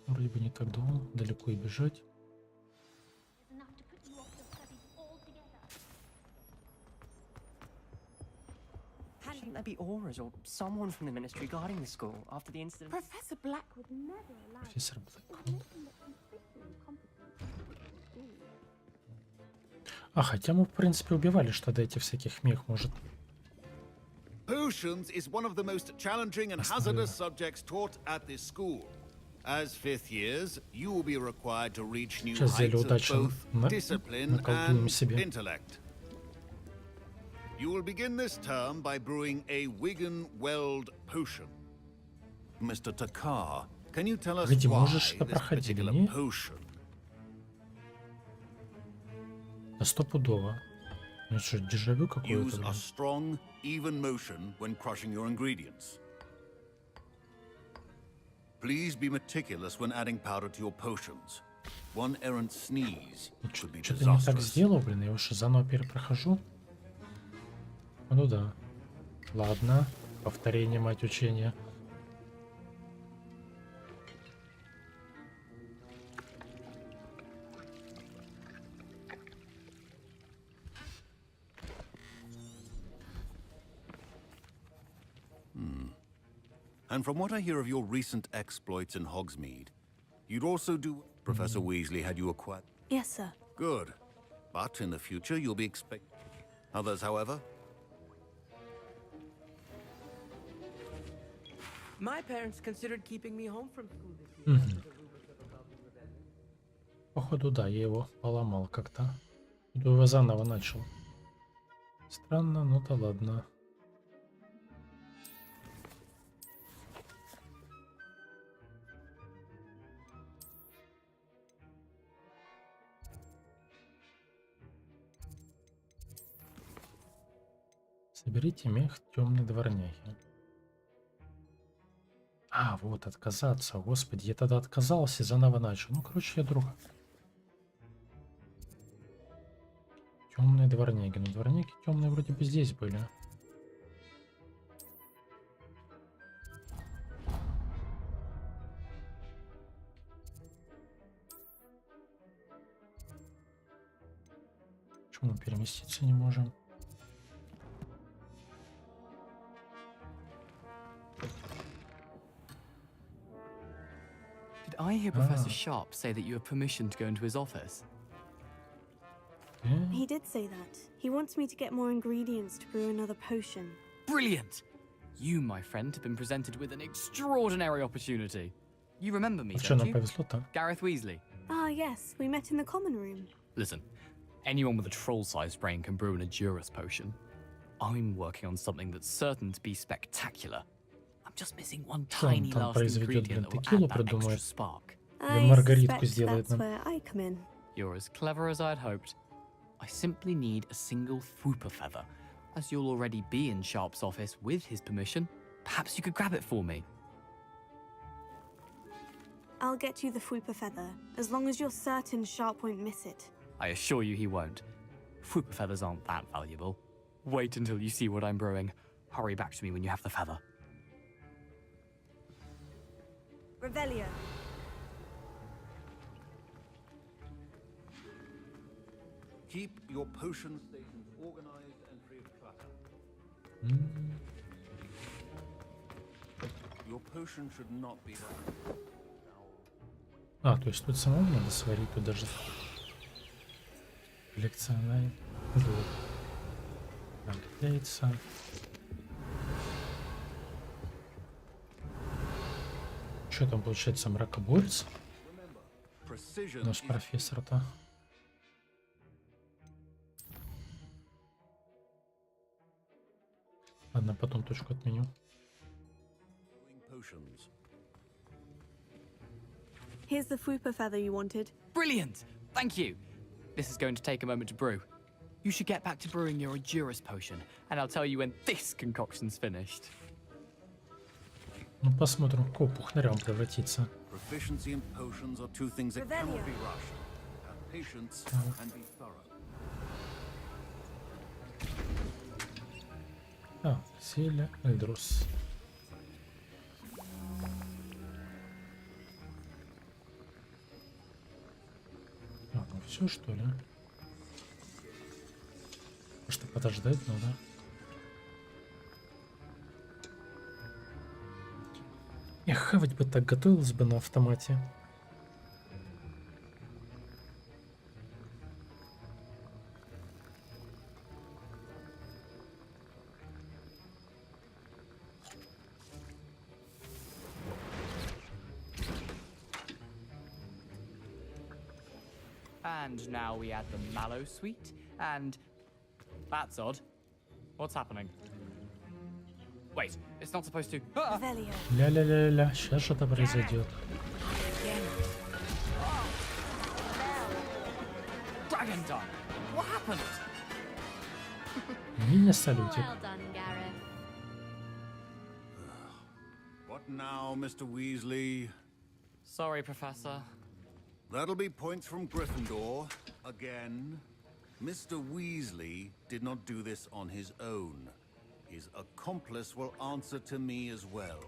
[SPEAKER 1] Вроде бы не так далеко и бежать.
[SPEAKER 6] Shouldn't there be auras or someone from the ministry guarding the school after the incident?
[SPEAKER 7] Professor Black would never allow
[SPEAKER 1] Профессор Блэк. А, хотя мы, в принципе, убивали что-то этих всяких мех, может.
[SPEAKER 8] Potions is one of the most challenging and hazardous subjects taught at this school. As fifth years, you will be required to reach new heights of both discipline and intellect. You will begin this term by brewing a Wigan-Weld potion. Mr. Takar, can you tell us why this particular potion?
[SPEAKER 1] Да стопудово. Ну что, дежавю какое-то?
[SPEAKER 8] Use a strong, even motion when crushing your ingredients. Please be meticulous when adding powder to your potions. One errant sneeze could be
[SPEAKER 1] Что-то не так
[SPEAKER 8] disastrous.
[SPEAKER 1] сделал, блин, я уже заново перепрохожу. Ну да. Ладно. Повторение, мать учения.
[SPEAKER 8] And from what I hear of your recent exploits in Hogsmeade, you'd also do... Professor Weasley had you acquire...
[SPEAKER 2] Yes, sir.
[SPEAKER 8] Good. But in the future, you'll be expect... Others, however...
[SPEAKER 13] My parents considered keeping me home from school this year.
[SPEAKER 1] Походу, да, я его поломал как-то. Его заново начал. Странно, но да ладно. Соберите мех темной дворняги. А, вот, отказаться. Господи, я тогда отказался и заново начал. Ну, короче, я друг. Темные дворняги. Ну, дворняги темные вроде бы здесь были. Почему переместиться не можем?
[SPEAKER 14] Did I hear Professor Sharp say that you have permission to go into his office?
[SPEAKER 2] He did say that. He wants me to get more ingredients to brew another potion.
[SPEAKER 14] Brilliant! You, my friend, have been presented with an extraordinary opportunity. You remember me,
[SPEAKER 1] Что
[SPEAKER 14] don't
[SPEAKER 1] нам
[SPEAKER 14] you?
[SPEAKER 1] повезло-то?
[SPEAKER 14] Gareth Weasley.
[SPEAKER 2] Ah, yes, we met in the common room.
[SPEAKER 14] Listen, anyone with a troll-sized brain can brew an Adurus potion. I'm working on something that's certain to be spectacular. I'm just missing one
[SPEAKER 1] Что он
[SPEAKER 14] tiny
[SPEAKER 1] там
[SPEAKER 14] last
[SPEAKER 1] произведет, блин,
[SPEAKER 14] ingredient that will
[SPEAKER 1] текилу
[SPEAKER 14] add that extra
[SPEAKER 1] придумает?
[SPEAKER 14] spark.
[SPEAKER 1] Или
[SPEAKER 2] I
[SPEAKER 1] Маргаритку
[SPEAKER 2] suspect
[SPEAKER 1] сделает
[SPEAKER 2] that's
[SPEAKER 1] нам?
[SPEAKER 2] where I come in.
[SPEAKER 14] You're as clever as I'd hoped. I simply need a single Fwooper feather. As you'll already be in Sharp's office with his permission, perhaps you could grab it for me.
[SPEAKER 2] I'll get you the Fwooper feather, as long as you're certain Sharp won't miss it.
[SPEAKER 14] I assure you he won't. Fwooper feathers aren't that valuable. Wait until you see what I'm brewing. Hurry back to me when you have the feather.
[SPEAKER 2] Revelio.
[SPEAKER 8] Keep your potion stations organized and free of clutter. Your potion should not be there.
[SPEAKER 1] А, то есть тут самому надо сварить, тут даже коллекционный блок. Так, яйца. Что там получается, мракоборец? Наш профессор-то. Ладно, потом точку отменю.
[SPEAKER 2] Here's the Fwooper feather you wanted.
[SPEAKER 14] Brilliant! Thank you! This is going to take a moment to brew. You should get back to brewing your Adurus potion, and I'll tell you when this concoction's finished.
[SPEAKER 1] Ну, посмотрим, в какого пухнаря он превратится.
[SPEAKER 8] Proficiency in potions are two things that cannot be rushed. Have patience and be thorough.
[SPEAKER 1] А, зелье, Эльдрус. А, ну все, что ли? Может, подождать надо? Эх, хавать бы так готовилось бы на автомате.
[SPEAKER 14] And now we add the mallow sweet, and... That's odd. What's happening? Wait, it's not supposed to... Ah!
[SPEAKER 1] Ля-ля-ля-ля, сейчас что-то произойдет.
[SPEAKER 14] Dragon Dung! What happened?
[SPEAKER 1] Мини-салютик.
[SPEAKER 4] Well done, Gareth.
[SPEAKER 8] What now, Mr. Weasley?
[SPEAKER 14] Sorry, Professor.
[SPEAKER 8] That'll be points from Gryffindor. Again. Mr. Weasley did not do this on his own. His accomplice will answer to me as well.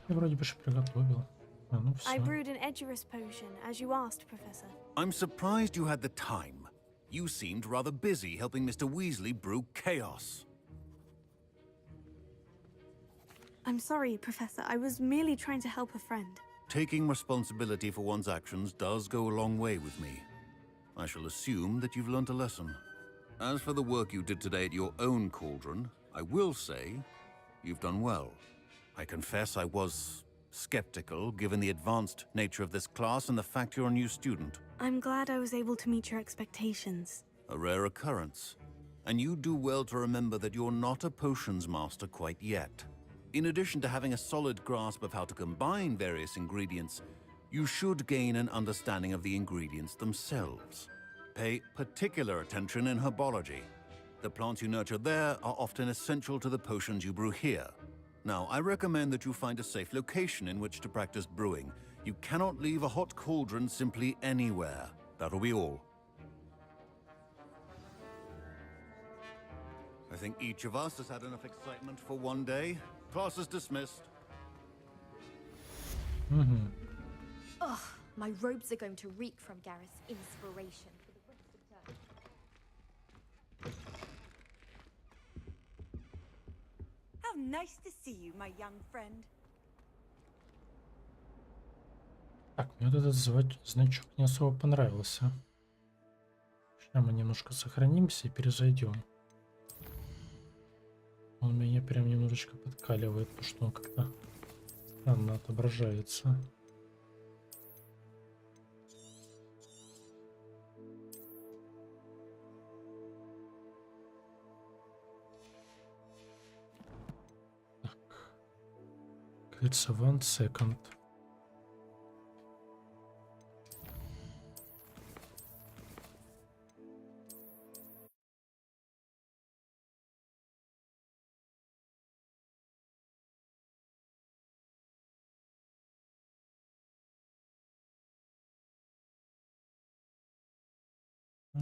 [SPEAKER 1] Я вроде бы же приготовил. А, ну
[SPEAKER 2] I
[SPEAKER 1] все.
[SPEAKER 2] brewed an Edurus potion, as you asked, Professor.
[SPEAKER 8] I'm surprised you had the time. You seemed rather busy helping Mr. Weasley brew chaos.
[SPEAKER 2] I'm sorry, Professor. I was merely trying to help a friend.
[SPEAKER 8] Taking responsibility for one's actions does go a long way with me. I shall assume that you've learnt a lesson. As for the work you did today at your own cauldron, I will say you've done well. I confess I was skeptical, given the advanced nature of this class and the fact you're a new student.
[SPEAKER 2] I'm glad I was able to meet your expectations.
[SPEAKER 8] A rare occurrence. And you do well to remember that you're not a potions master quite yet. In addition to having a solid grasp of how to combine various ingredients, you should gain an understanding of the ingredients themselves. Pay particular attention in herbology. The plants you nurture there are often essential to the potions you brew here. Now, I recommend that you find a safe location in which to practice brewing. You cannot leave a hot cauldron simply anywhere. That'll be all. I think each of us has had enough excitement for one day. Class is dismissed.
[SPEAKER 4] Ugh, my robes are going to reek from Gareth's inspiration for the rest of term.
[SPEAKER 7] How nice to see you, my young friend.
[SPEAKER 1] Так, мне вот этот значок не особо понравился. Сейчас мы немножко сохранимся и перезайдем. Он меня прям немножечко подкаливает, потому что он как-то странно отображается. Так. Кажется, 1 second. Так.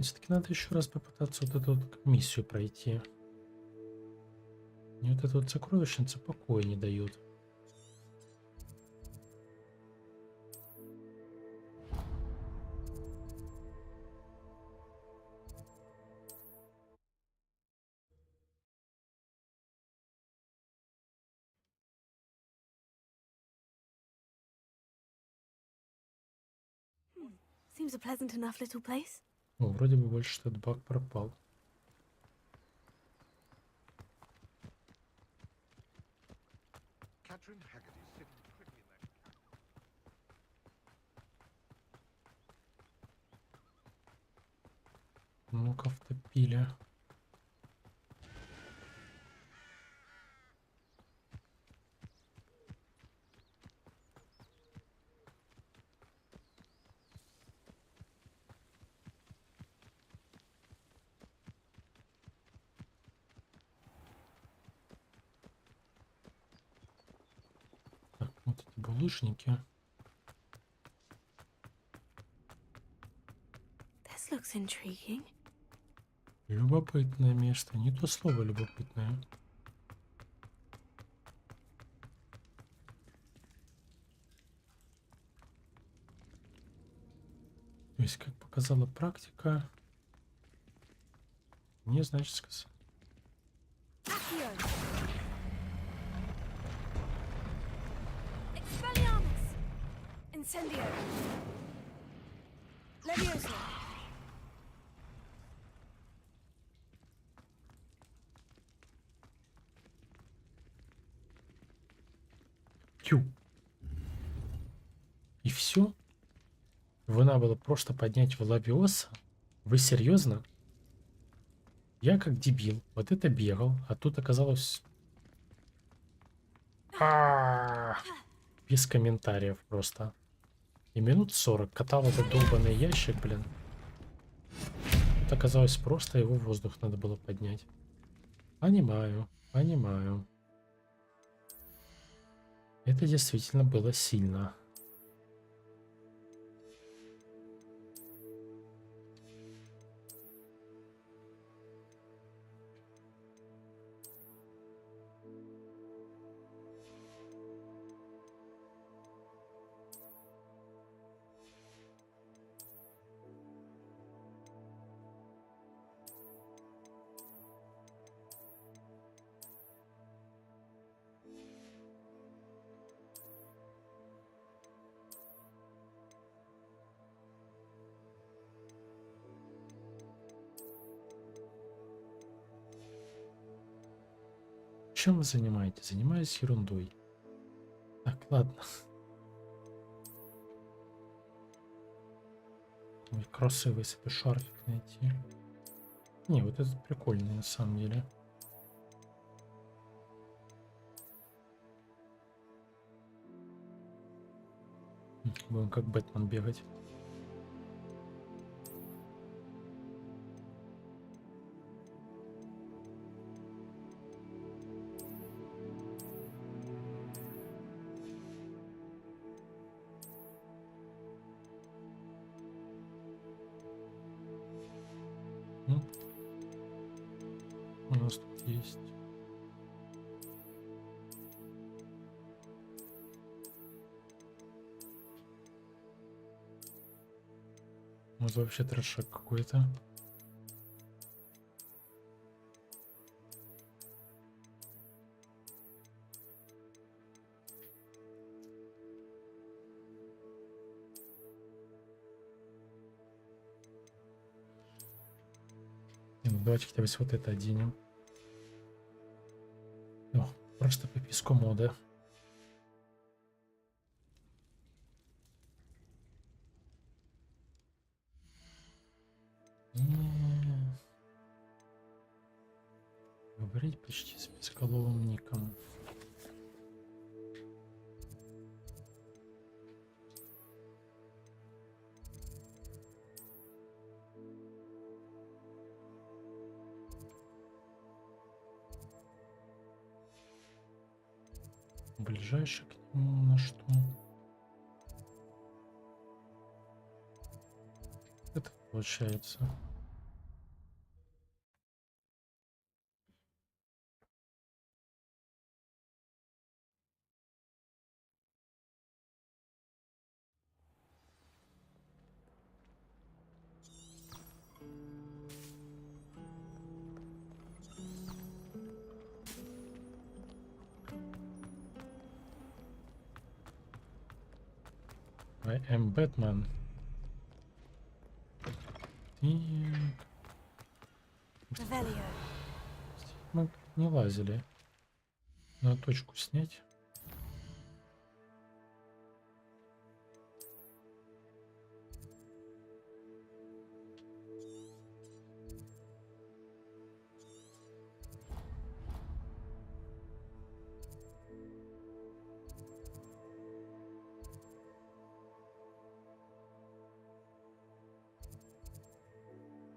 [SPEAKER 1] Все-таки надо еще раз попытаться вот эту вот миссию пройти. Мне вот эта вот сокровищница покоя не дает.
[SPEAKER 2] Seems a pleasant enough little place.
[SPEAKER 1] О, вроде бы больше этот баг пропал. Ну-ка, втопили. Так, вот эти булыжники.
[SPEAKER 2] This looks intriguing.
[SPEAKER 1] Любопытное место. Не то слово любопытное. То есть, как показала практика, не значит сказать.
[SPEAKER 2] Expelliarmus! Incendio! Leviosa!
[SPEAKER 1] Тю. И все? Его надо было просто поднять в лавиоса? Вы серьезно? Я как дебил. Вот это бегал, а тут оказалось... Без комментариев просто. И минут 40 катал этот долбанный ящик, блин. Тут оказалось просто его в воздух надо было поднять. Понимаю, понимаю. Это действительно было сильно. Чем вы занимаетесь? Занимаюсь ерундой. Так, ладно. Ой, красивый себе шарфик найти. Не, вот этот прикольный на самом деле. Будем как Бэтмен бегать. У нас тут есть. У нас вообще трешак какой-то. Ну, давайте хотя бы вот это оденем. О, просто по писку мода. Говорить почти с бесколовым ником. Ближайший к нему на что? Это получается. I am Batman. Мы не лазили. Надо точку снять.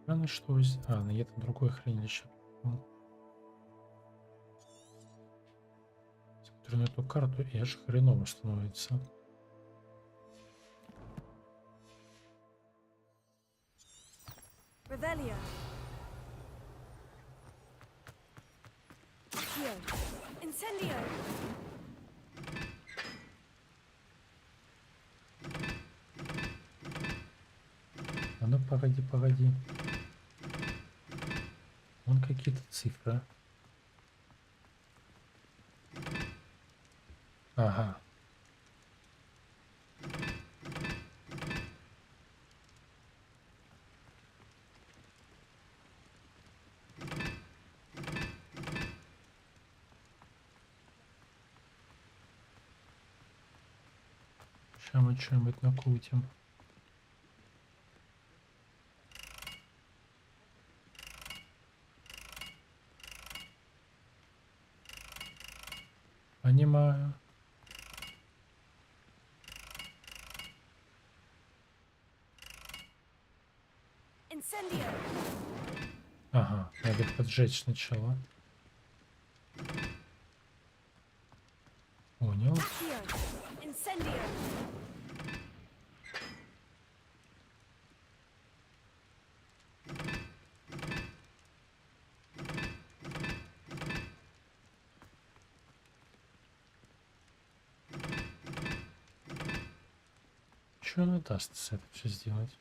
[SPEAKER 1] Странно, что... А, это другое хранилище. Смотрю на эту карту, и аж хреново становится.
[SPEAKER 2] Revelio. Incendio.
[SPEAKER 1] А ну погоди, погоди. Вон какие-то цифры. Ага. Сейчас мы что-нибудь накрутим. Понимаю. Ага, надо их поджечь сначала. Понял. Что она даст с этим все сделать?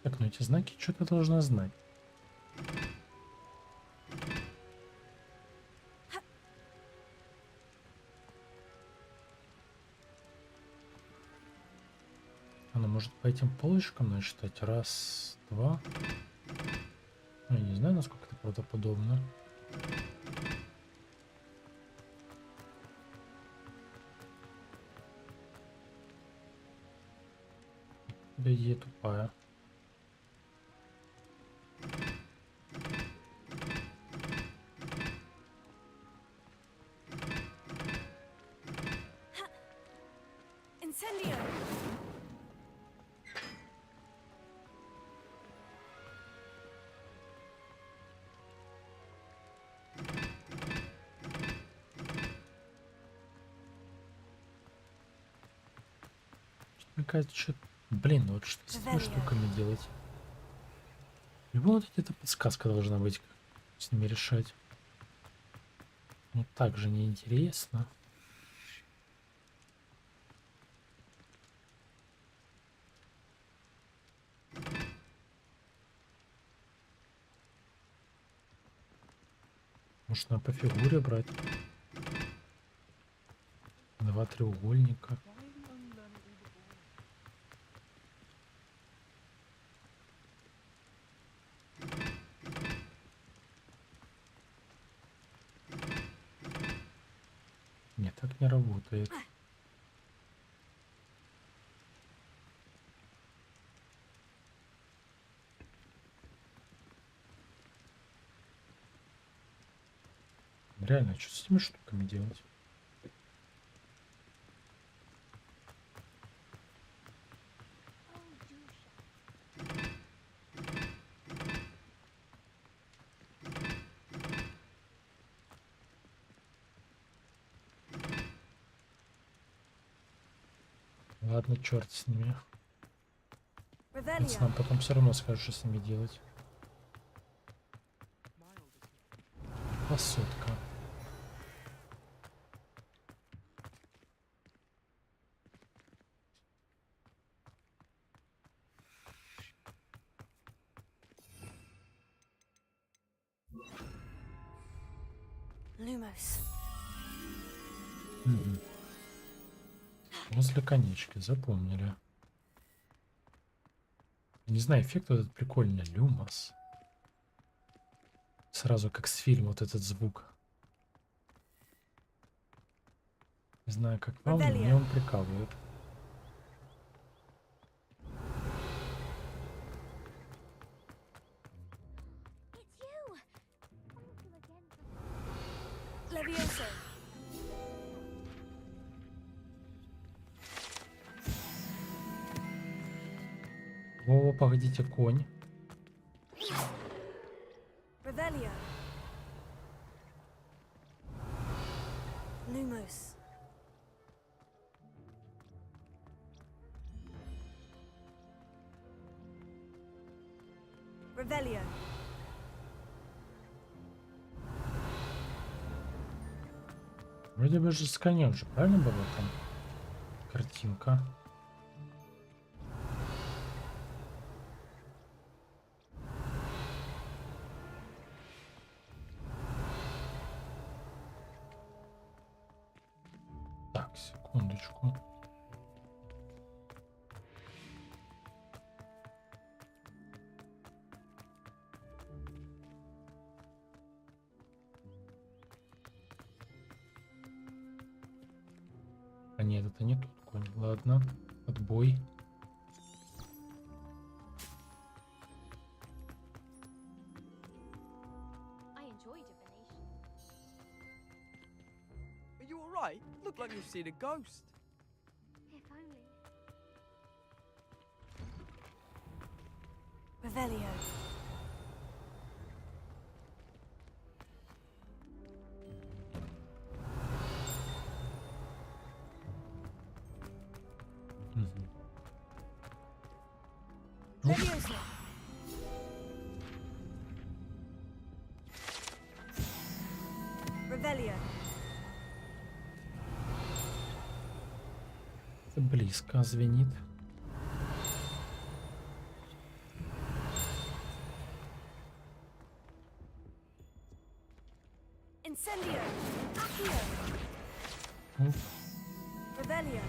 [SPEAKER 1] Так, ну эти знаки что-то должна знать. Она может по этим полочкам насчитать. Раз, два. Ну, я не знаю, насколько это правдоподобно. Идея тупая.
[SPEAKER 2] Incendio!
[SPEAKER 1] Мне кажется, что... Блин, ну вот что с этими штуками делать? Вот где-то подсказка должна быть, как с ними решать. Ну так же неинтересно. Может, надо по фигуре брать? Два треугольника. Нет, так не работает. Реально, что с этими штуками делать? Ладно, черт с ними. Нам потом все равно скажут, что с ними делать. Посудка.
[SPEAKER 2] Lumos.
[SPEAKER 1] Угу. Возле конечки, запомнили. Не знаю, эффект вот этот прикольный. Люмос. Сразу как с фильма вот этот звук. Не знаю, как вам, но мне он прикалывает.
[SPEAKER 2] Levioso.
[SPEAKER 1] О, погодите, конь.
[SPEAKER 2] Revelio. Lumos. Revelio.
[SPEAKER 1] Вроде бы же с конем же, правильно была там картинка? Так, секундочку. А нет, это не тот конь. Ладно, отбой.
[SPEAKER 11] Are you alright? Look like you've seen a ghost.
[SPEAKER 4] If only.
[SPEAKER 2] Revelio. Levioso. Revelio.
[SPEAKER 1] Это близко звенит.
[SPEAKER 2] Incendio. Accio.
[SPEAKER 1] Оп.
[SPEAKER 2] Revelio.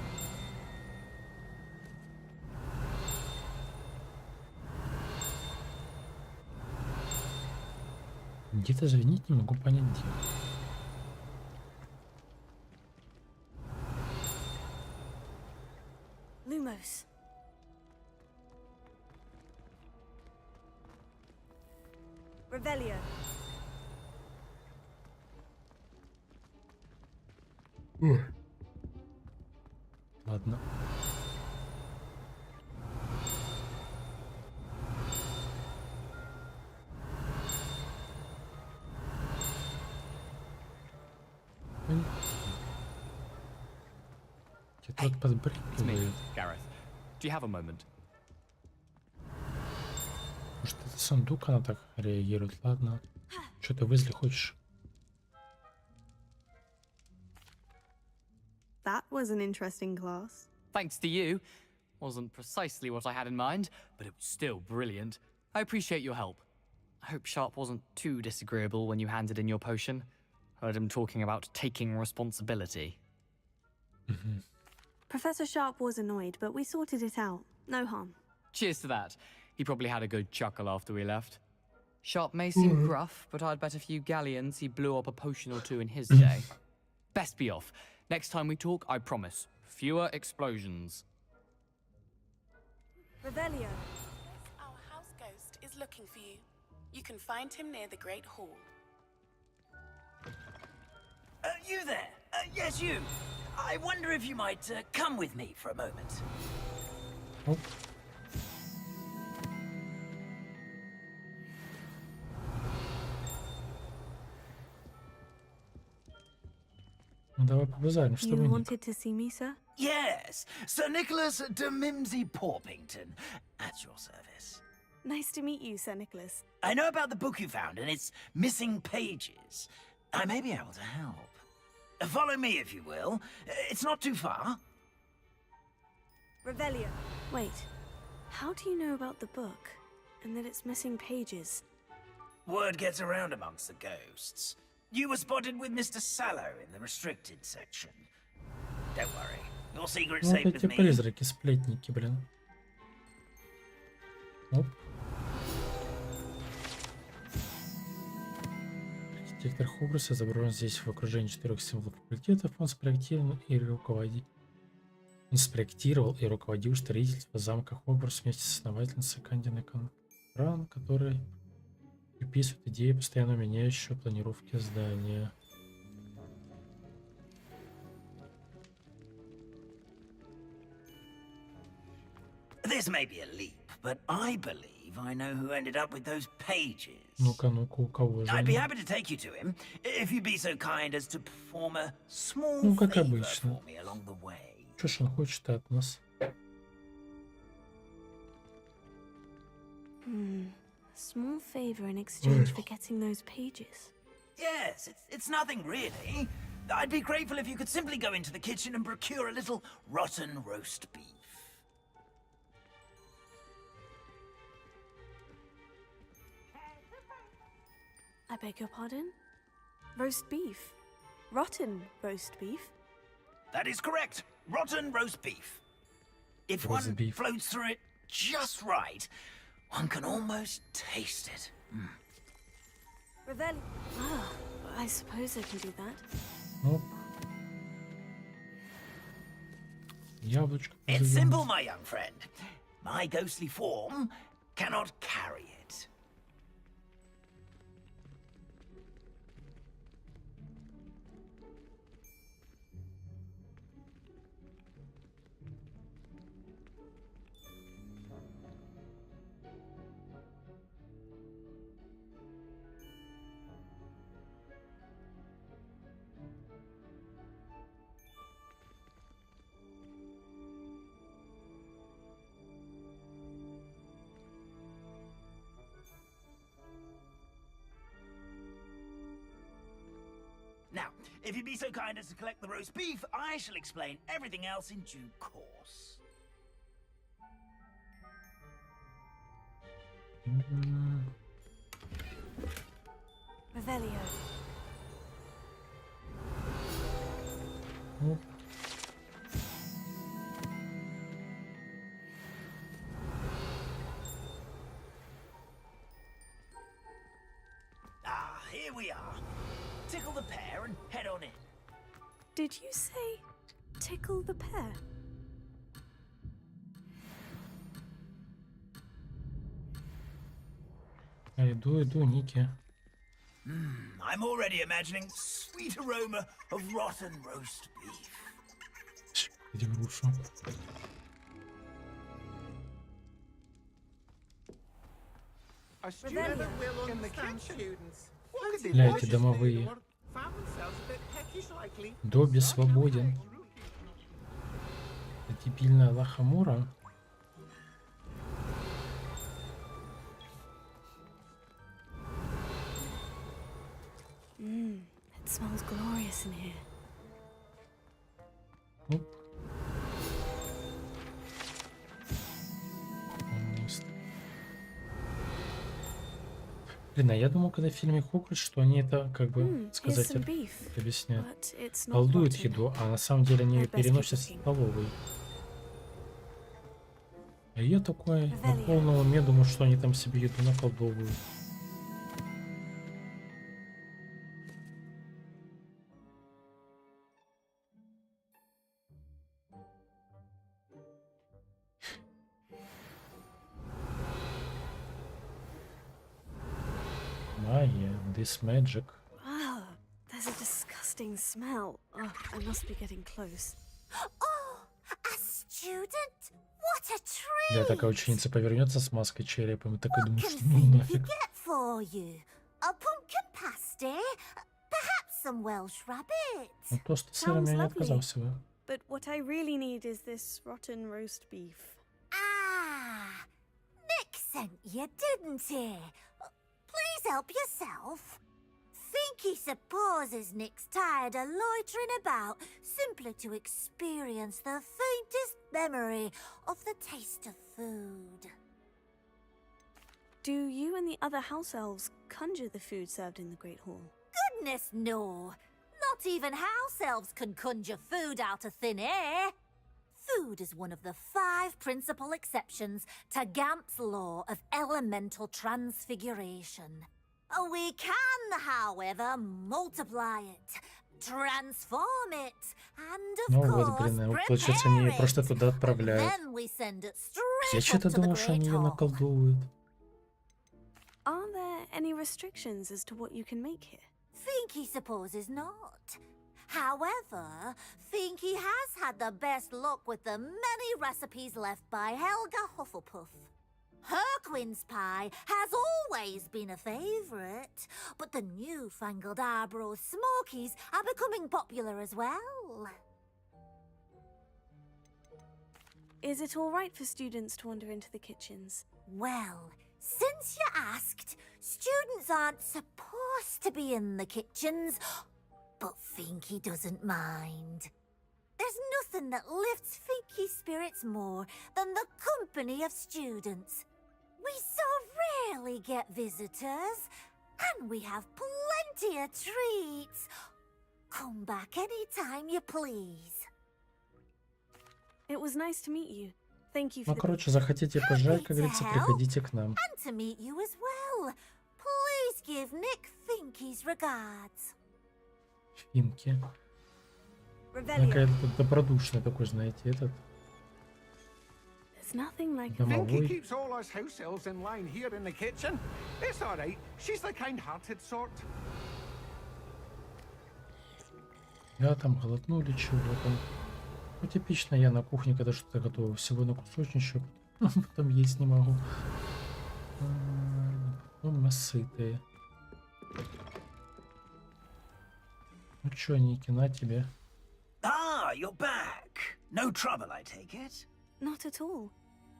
[SPEAKER 1] Где-то звенит, не могу понять где.
[SPEAKER 2] Lumos. Revelio.
[SPEAKER 1] Ладно. Где-то вот
[SPEAKER 14] It's me,
[SPEAKER 1] подбрыкивает.
[SPEAKER 14] Gareth. Do you have a moment?
[SPEAKER 1] Может, это сундук, она так реагирует. Ладно. Что ты Уизли хочешь?
[SPEAKER 2] That was an interesting class.
[SPEAKER 14] Thanks to you. Wasn't precisely what I had in mind, but it was still brilliant. I appreciate your help. I hope Sharp wasn't too disagreeable when you handed in your potion. Heard him talking about taking responsibility.
[SPEAKER 2] Professor Sharp was annoyed, but we sorted it out. No harm.
[SPEAKER 14] Cheers to that. He probably had a good chuckle after we left. Sharp may seem gruff, but I'd bet a few galleons he blew up a potion or two in his day. Best be off. Next time we talk, I promise. Fewer explosions.
[SPEAKER 2] Revelio.
[SPEAKER 15] Our house ghost is looking for you. You can find him near the Great Hall.
[SPEAKER 16] You there? Yes, you. I wonder if you might come with me for a moment.
[SPEAKER 1] Oh. Ну давай побазарим, что
[SPEAKER 2] You
[SPEAKER 1] вы не...
[SPEAKER 2] wanted to see me, sir?
[SPEAKER 16] Yes, Sir Nicholas de Mimsy Porpington, at your service.
[SPEAKER 2] Nice to meet you, Sir Nicholas.
[SPEAKER 16] I know about the book you found and its missing pages. I may be able to help. Follow me, if you will. It's not too far.
[SPEAKER 2] Revelio. Wait, how do you know about the book and that it's missing pages?
[SPEAKER 16] Word gets around amongst the ghosts. You were spotted with Mr. Sallow in the restricted section. Don't worry, your secret's
[SPEAKER 1] Вот
[SPEAKER 16] safe with
[SPEAKER 1] эти
[SPEAKER 16] me.
[SPEAKER 1] призраки, сплетники, блин. Оп. Архитектор Хогвартса изображен здесь в окружении 4 символов факультетов. Он спроектировал и руководил строительством замка Хогвартс вместе с основательницей Кандиной Конран, который приписывает идеи постоянно меняющего планировки здания.
[SPEAKER 16] This may be a leap, but I believe I know who ended up with those pages.
[SPEAKER 1] Ну-ка, ну-ка, у кого же
[SPEAKER 16] I'd be
[SPEAKER 1] они?
[SPEAKER 16] happy to take you to him, if you'd be so kind as to perform a small
[SPEAKER 1] Ну, как
[SPEAKER 16] favor
[SPEAKER 1] обычно.
[SPEAKER 16] for me along the way.
[SPEAKER 1] Что ж он хочет от нас?
[SPEAKER 2] Small favor in exchange for getting those pages.
[SPEAKER 16] Yes, it's nothing really. I'd be grateful if you could simply go into the kitchen and procure a little rotten roast beef.
[SPEAKER 2] I beg your pardon? Roast beef. Rotten roast beef?
[SPEAKER 16] That is correct. Rotten roast beef. If
[SPEAKER 1] Roast
[SPEAKER 16] one
[SPEAKER 1] beef.
[SPEAKER 16] floats through it just right, one can almost taste it.
[SPEAKER 2] Revelio. Ah, I suppose I can do that.
[SPEAKER 1] Оп. Яблочко.
[SPEAKER 16] It's
[SPEAKER 1] пожуем.
[SPEAKER 16] simple, my young friend. My ghostly form cannot carry it. Now, if you'd be so kind as to collect the roast beef, I shall explain everything else in due course.
[SPEAKER 2] Revelio.
[SPEAKER 1] Оп.
[SPEAKER 16] here we are. Tickle the pear and head on in.
[SPEAKER 2] Did you say tickle the pear?
[SPEAKER 1] Иду, Ники.
[SPEAKER 16] I'm already imagining sweet aroma of rotten roast beef.
[SPEAKER 1] Иди грушу. Бля, эти домовые. Добби свободен. Это дебильная лохомора.
[SPEAKER 2] It smells glorious in here.
[SPEAKER 1] Оп. Блин, а я думал, когда в фильме Хогвартс, что они это, как бы, сказать, объясняют. Колдуют еду, а на самом деле они ее переносят в столовой. А я такой на полном уме думаю, что они там себе еду наколдовывают. This magic.
[SPEAKER 2] Ah, there's a disgusting smell. Oh, I must be getting close.
[SPEAKER 4] Oh, a student? What a treat!
[SPEAKER 1] Я такая ученица повернется с маской черепом и такой думаю, что ну нафиг.
[SPEAKER 4] For you. A pumpkin pasty? Perhaps some Welsh rabbit?
[SPEAKER 1] Ну, тост с сыром я не отказался бы.
[SPEAKER 2] But what I really need is this rotten roast beef.
[SPEAKER 4] Ah, Nick sent you, didn't he? Please help yourself. Think he supposes Nick's tired of loitering about simply to experience the faintest memory of the taste of food.
[SPEAKER 2] Do you and the other house elves conjure the food served in the Great Hall?
[SPEAKER 4] Goodness, no. Not even house elves can conjure food out of thin air. Food is one of the 5 principal exceptions to Gamp's law of elemental transfiguration. We can, however, multiply it, transform it, and of
[SPEAKER 1] Ну вот,
[SPEAKER 4] course,
[SPEAKER 1] блин, получается, они ее просто туда отправляют.
[SPEAKER 4] then we send it straight
[SPEAKER 1] Я что-то
[SPEAKER 4] up to the
[SPEAKER 1] думал, что они
[SPEAKER 4] Great
[SPEAKER 1] ее
[SPEAKER 4] Hall.
[SPEAKER 1] наколдуют.
[SPEAKER 2] Are there any restrictions as to what you can make here?
[SPEAKER 4] Finky supposes not. However, Finky has had the best luck with the many recipes left by Helga Hufflepuff. Her quince pie has always been a favourite, but the newfangled Arborough Smokies are becoming popular as well.
[SPEAKER 2] Is it all right for students to wander into the kitchens?
[SPEAKER 4] Well, since you asked, students aren't supposed to be in the kitchens, but Finky doesn't mind. There's nothing that lifts Finky's spirits more than the company of students. We so rarely get visitors, and we have plenty of treats. Come back any time you please.
[SPEAKER 2] It was nice to meet you. Thank you for
[SPEAKER 1] Ну, короче, захотите пожрать, как говорится, приходите к нам.
[SPEAKER 4] And to meet you as well. Please give Nick Finky's regards.
[SPEAKER 1] Финки. Какая-то добродушная такой, знаете, этот.
[SPEAKER 2] There's nothing like
[SPEAKER 17] Finky
[SPEAKER 1] Домовой.
[SPEAKER 17] keeps all us house elves in line here in the kitchen. It's all right. She's the kind-hearted sort.
[SPEAKER 1] Я там глотнули чего-то. Ну, типично я на кухне, когда что-то готовлю, всего на кусочничек, потом есть не могу. Потом мы сытые. Ну чё, Ники, на тебе.
[SPEAKER 16] Ah, you're back. No trouble, I take it?
[SPEAKER 2] Not at all.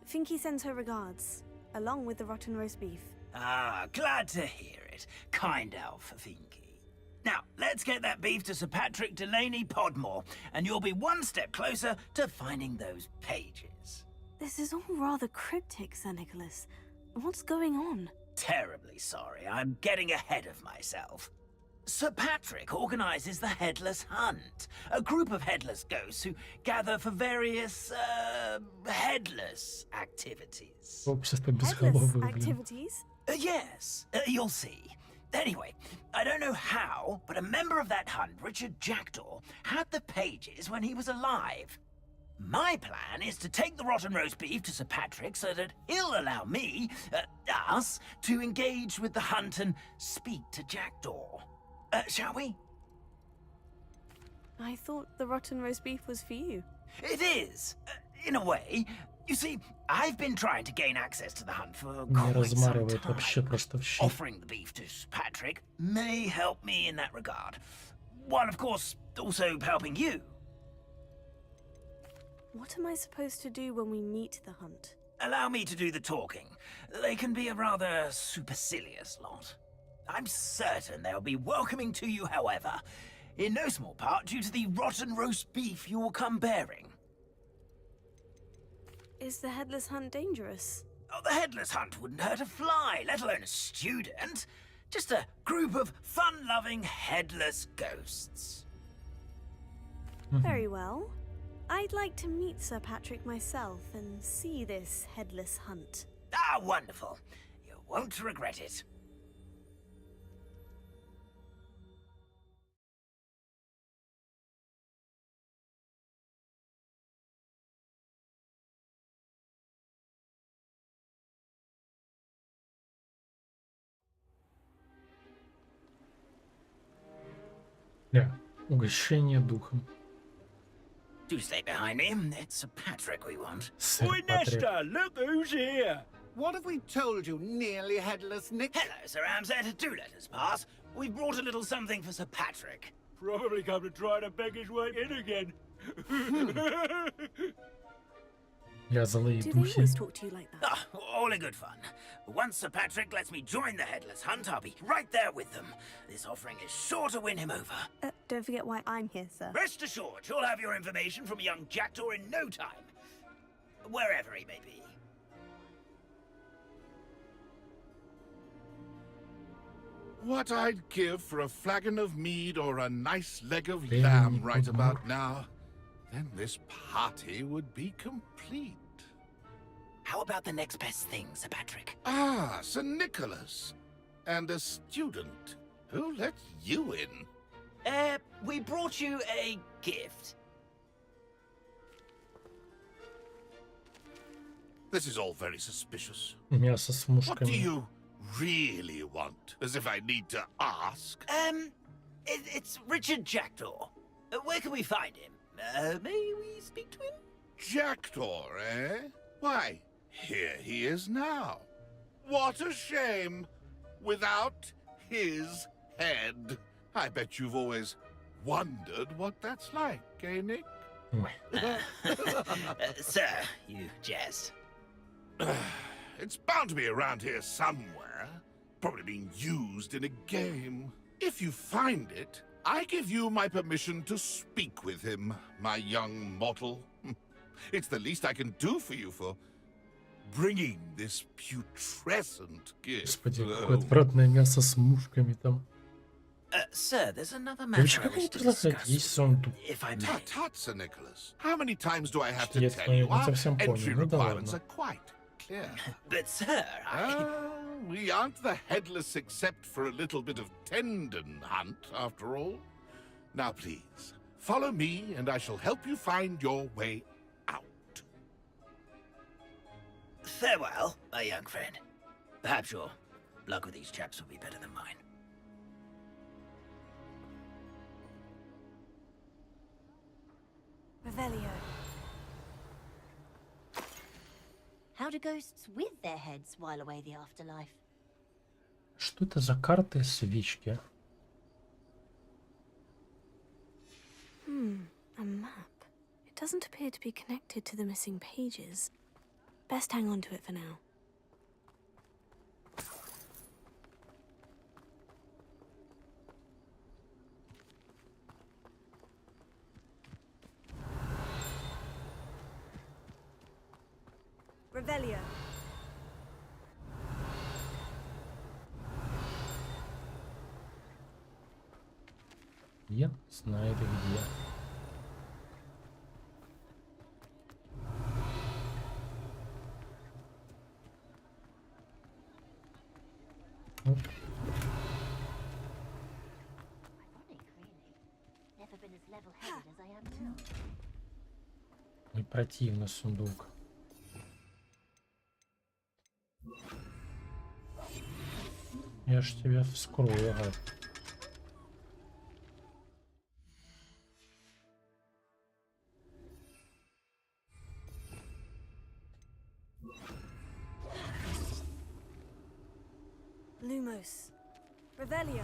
[SPEAKER 2] Finky sends her regards, along with the rotten roast beef.
[SPEAKER 16] Ah, glad to hear it. Kind elf, Finky. Now, let's get that beef to Sir Patrick Delaney Podmore, and you'll be one step closer to finding those pages.
[SPEAKER 2] This is all rather cryptic, Sir Nicholas. What's going on?
[SPEAKER 16] Terribly sorry, I'm getting ahead of myself. Sir Patrick organizes the Headless Hunt, a group of headless ghosts who gather for various, headless activities.
[SPEAKER 1] Общество безголовых, блин.
[SPEAKER 2] Activities?
[SPEAKER 16] Yes, you'll see. Anyway, I don't know how, but a member of that hunt, Richard Jackdaw, had the pages when he was alive. My plan is to take the rotten roast beef to Sir Patrick so that he'll allow me, us, to engage with the hunt and speak to Jackdaw. Shall we?
[SPEAKER 2] I thought the rotten roast beef was for you.
[SPEAKER 16] It is, in a way. You see, I've been trying to gain access to the hunt for quite some time. Offering the beef to Sir Patrick may help me in that regard. While, of course, also helping you.
[SPEAKER 2] What am I supposed to do when we meet the hunt?
[SPEAKER 16] Allow me to do the talking. They can be a rather supercilious lot. I'm certain they'll be welcoming to you, however, in no small part due to the rotten roast beef you will come bearing.
[SPEAKER 2] Is the headless hunt dangerous?
[SPEAKER 16] Oh, the headless hunt wouldn't hurt a fly, let alone a student. Just a group of fun-loving headless ghosts.
[SPEAKER 2] Very well. I'd like to meet Sir Patrick myself and see this headless hunt.
[SPEAKER 16] Ah, wonderful. You won't regret it.
[SPEAKER 1] Угощение духом.
[SPEAKER 16] Do stay behind me. It's Sir Patrick we want.
[SPEAKER 17] Oi, Nesta, look who's here. What have we told you, nearly headless Nick?
[SPEAKER 16] Hello, Sir Ramsay. Do let us pass. We've brought a little something for Sir Patrick.
[SPEAKER 17] Probably come to try to beg his way in again.
[SPEAKER 1] Я злые
[SPEAKER 2] Do they
[SPEAKER 1] духи.
[SPEAKER 2] always talk to you like that?
[SPEAKER 16] Ah, all in good fun. Once Sir Patrick lets me join the headless hunt, I'll be right there with them. This offering is sure to win him over.
[SPEAKER 2] Don't forget why I'm here, sir.
[SPEAKER 16] Rest assured, you'll have your information from a young Jackdaw in no time. Wherever he may be.
[SPEAKER 18] What I'd give for a flagon of mead or a nice leg of lamb right about now. Then this party would be complete.
[SPEAKER 16] How about the next best thing, Sir Patrick?
[SPEAKER 18] Ah, Sir Nicholas. And a student. Who let you in?
[SPEAKER 16] We brought you a gift.
[SPEAKER 18] This is all very suspicious.
[SPEAKER 1] Мясо с
[SPEAKER 18] What do
[SPEAKER 1] мушками.
[SPEAKER 18] you really want? As if I need to ask.
[SPEAKER 16] It's Richard Jackdaw. Where can we find him? May we speak to him?
[SPEAKER 18] Jackdaw, eh? Why, here he is now. What a shame. Without his head. I bet you've always wondered what that's like, eh, Nick?
[SPEAKER 16] Sir, you jest.
[SPEAKER 18] It's bound to be around here somewhere. Probably being used in a game. If you find it, I give you my permission to speak with him, my young mortal. It's the least I can do for you for bringing this putrescent gift.
[SPEAKER 1] Господи, какое отвратное мясо с мушками там.
[SPEAKER 16] Sir, there's another
[SPEAKER 1] Ты вообще
[SPEAKER 16] matter I
[SPEAKER 1] как его
[SPEAKER 16] wish to
[SPEAKER 1] предлагать?
[SPEAKER 16] discuss.
[SPEAKER 1] Если он тут...
[SPEAKER 16] If I may.
[SPEAKER 18] Tut, tut, Sir Nicholas. How many times do I have to
[SPEAKER 1] Я
[SPEAKER 18] tell you?
[SPEAKER 1] не
[SPEAKER 18] Our
[SPEAKER 1] совсем
[SPEAKER 18] entry
[SPEAKER 1] понял. Ну да
[SPEAKER 18] requirements
[SPEAKER 1] ладно.
[SPEAKER 18] are quite clear.
[SPEAKER 16] But sir,
[SPEAKER 18] We aren't the headless except for a little bit of tendon hunt, after all. Now, please, follow me, and I shall help you find your way out.
[SPEAKER 16] Farewell, my young friend. Perhaps your luck with these chaps will be better than mine.
[SPEAKER 2] Revelio.
[SPEAKER 4] How do ghosts with their heads while away the afterlife?
[SPEAKER 1] Что это за карты свечки?
[SPEAKER 2] A map. It doesn't appear to be connected to the missing pages. Best hang on to it for now. Revelio.
[SPEAKER 1] Я знаю это где. Оп. Ой, противно, сундук. Я ж тебя вскрою, ага.
[SPEAKER 2] Lumos. Revelio.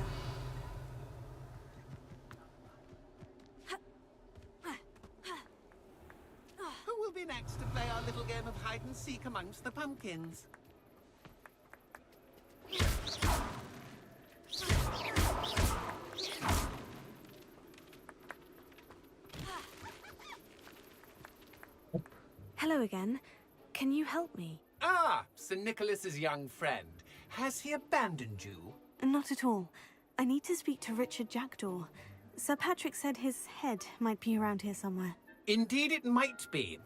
[SPEAKER 19] Who will be next to play our little game of hide and seek amongst the pumpkins?
[SPEAKER 2] Hello again. Can you help me?
[SPEAKER 19] Ah, Sir Nicholas's young friend. Has he abandoned you?
[SPEAKER 2] Not at all. I need to speak to Richard Jackdaw. Sir Patrick said his head might be around here somewhere.
[SPEAKER 19] Indeed it might be.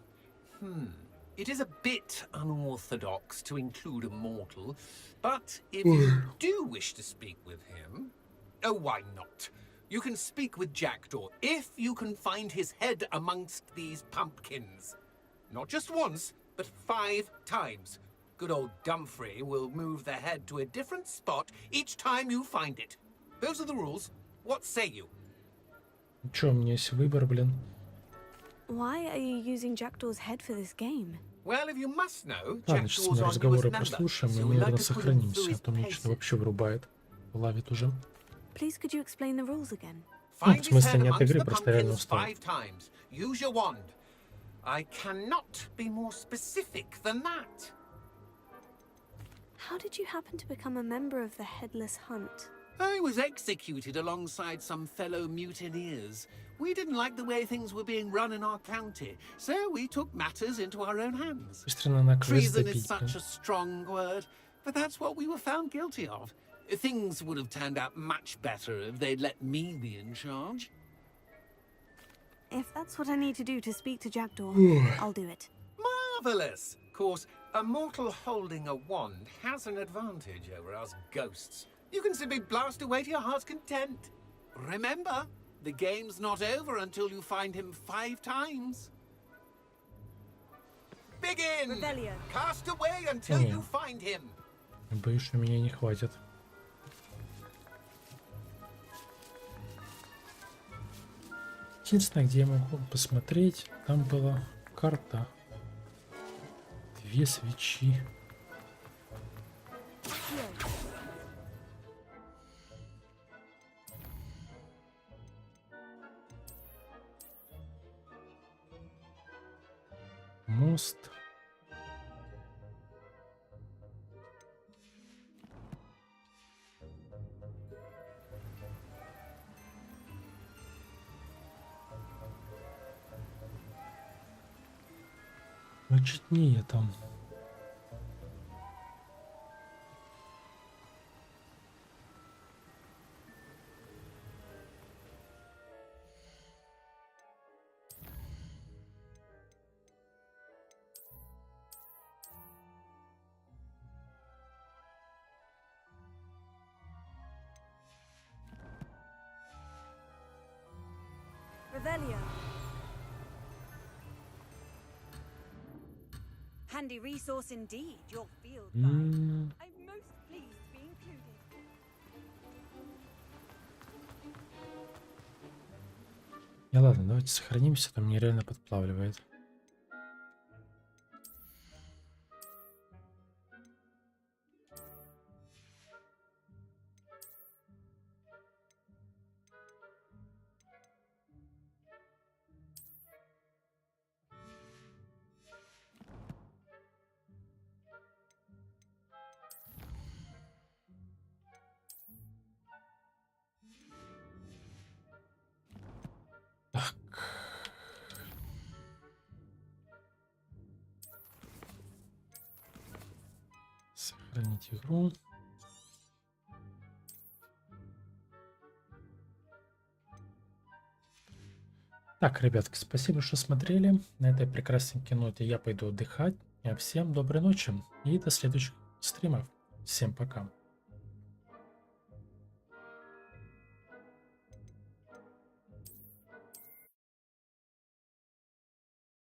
[SPEAKER 19] It is a bit unorthodox to include a mortal, but if you do wish to speak with him... Oh, why not? You can speak with Jackdaw if you can find his head amongst these pumpkins. Not just once, but 5 times. Good old Dumfrey will move the head to a different spot each time you find it. Those are the rules. What say you?
[SPEAKER 1] Чё, у меня есть выбор, блин?
[SPEAKER 2] Why are you using Jackdaw's head for this game?
[SPEAKER 19] Well, if you must know,
[SPEAKER 1] Ладно, сейчас мы разговоры прослушаем, и мы, наверное, сохранимся, а то мне что-то вообще вырубает. Лавит уже.
[SPEAKER 2] Please, could you explain the rules again?
[SPEAKER 1] Ну, в смысле, не от игры, просто реально устал.
[SPEAKER 19] Use your wand. I cannot be more specific than that.
[SPEAKER 2] How did you happen to become a member of the Headless Hunt?
[SPEAKER 19] I was executed alongside some fellow mutineers. We didn't like the way things were being run in our county, so we took matters into our own hands. Treason is such a strong word, but that's what we were found guilty of. Things would have turned out much better if they'd let me be in charge.
[SPEAKER 2] If that's what I need to do to speak to Jackdaw, I'll do it.
[SPEAKER 19] Marvelous! Of course, a mortal holding a wand has an advantage over us ghosts. You can simply blast away to your heart's content. Remember, the game's not over until you find him 5 times. Begin!
[SPEAKER 2] Revelio.
[SPEAKER 19] Cast away until you find him.
[SPEAKER 1] Боюсь, что меня не хватит. Единственное, где я могу посмотреть, там была карта. 2 свечи. Мост. Почетнее там.
[SPEAKER 2] Revelio.
[SPEAKER 7] Handy resource indeed, your field guide. I'm most pleased to be included.
[SPEAKER 1] Не, ладно, давайте сохранимся, там меня реально подплавливает. Сохранить игру. Так, ребятки, спасибо, что смотрели. На этой прекрасной ноте я пойду отдыхать. А всем доброй ночи и до следующих стримов. Всем пока.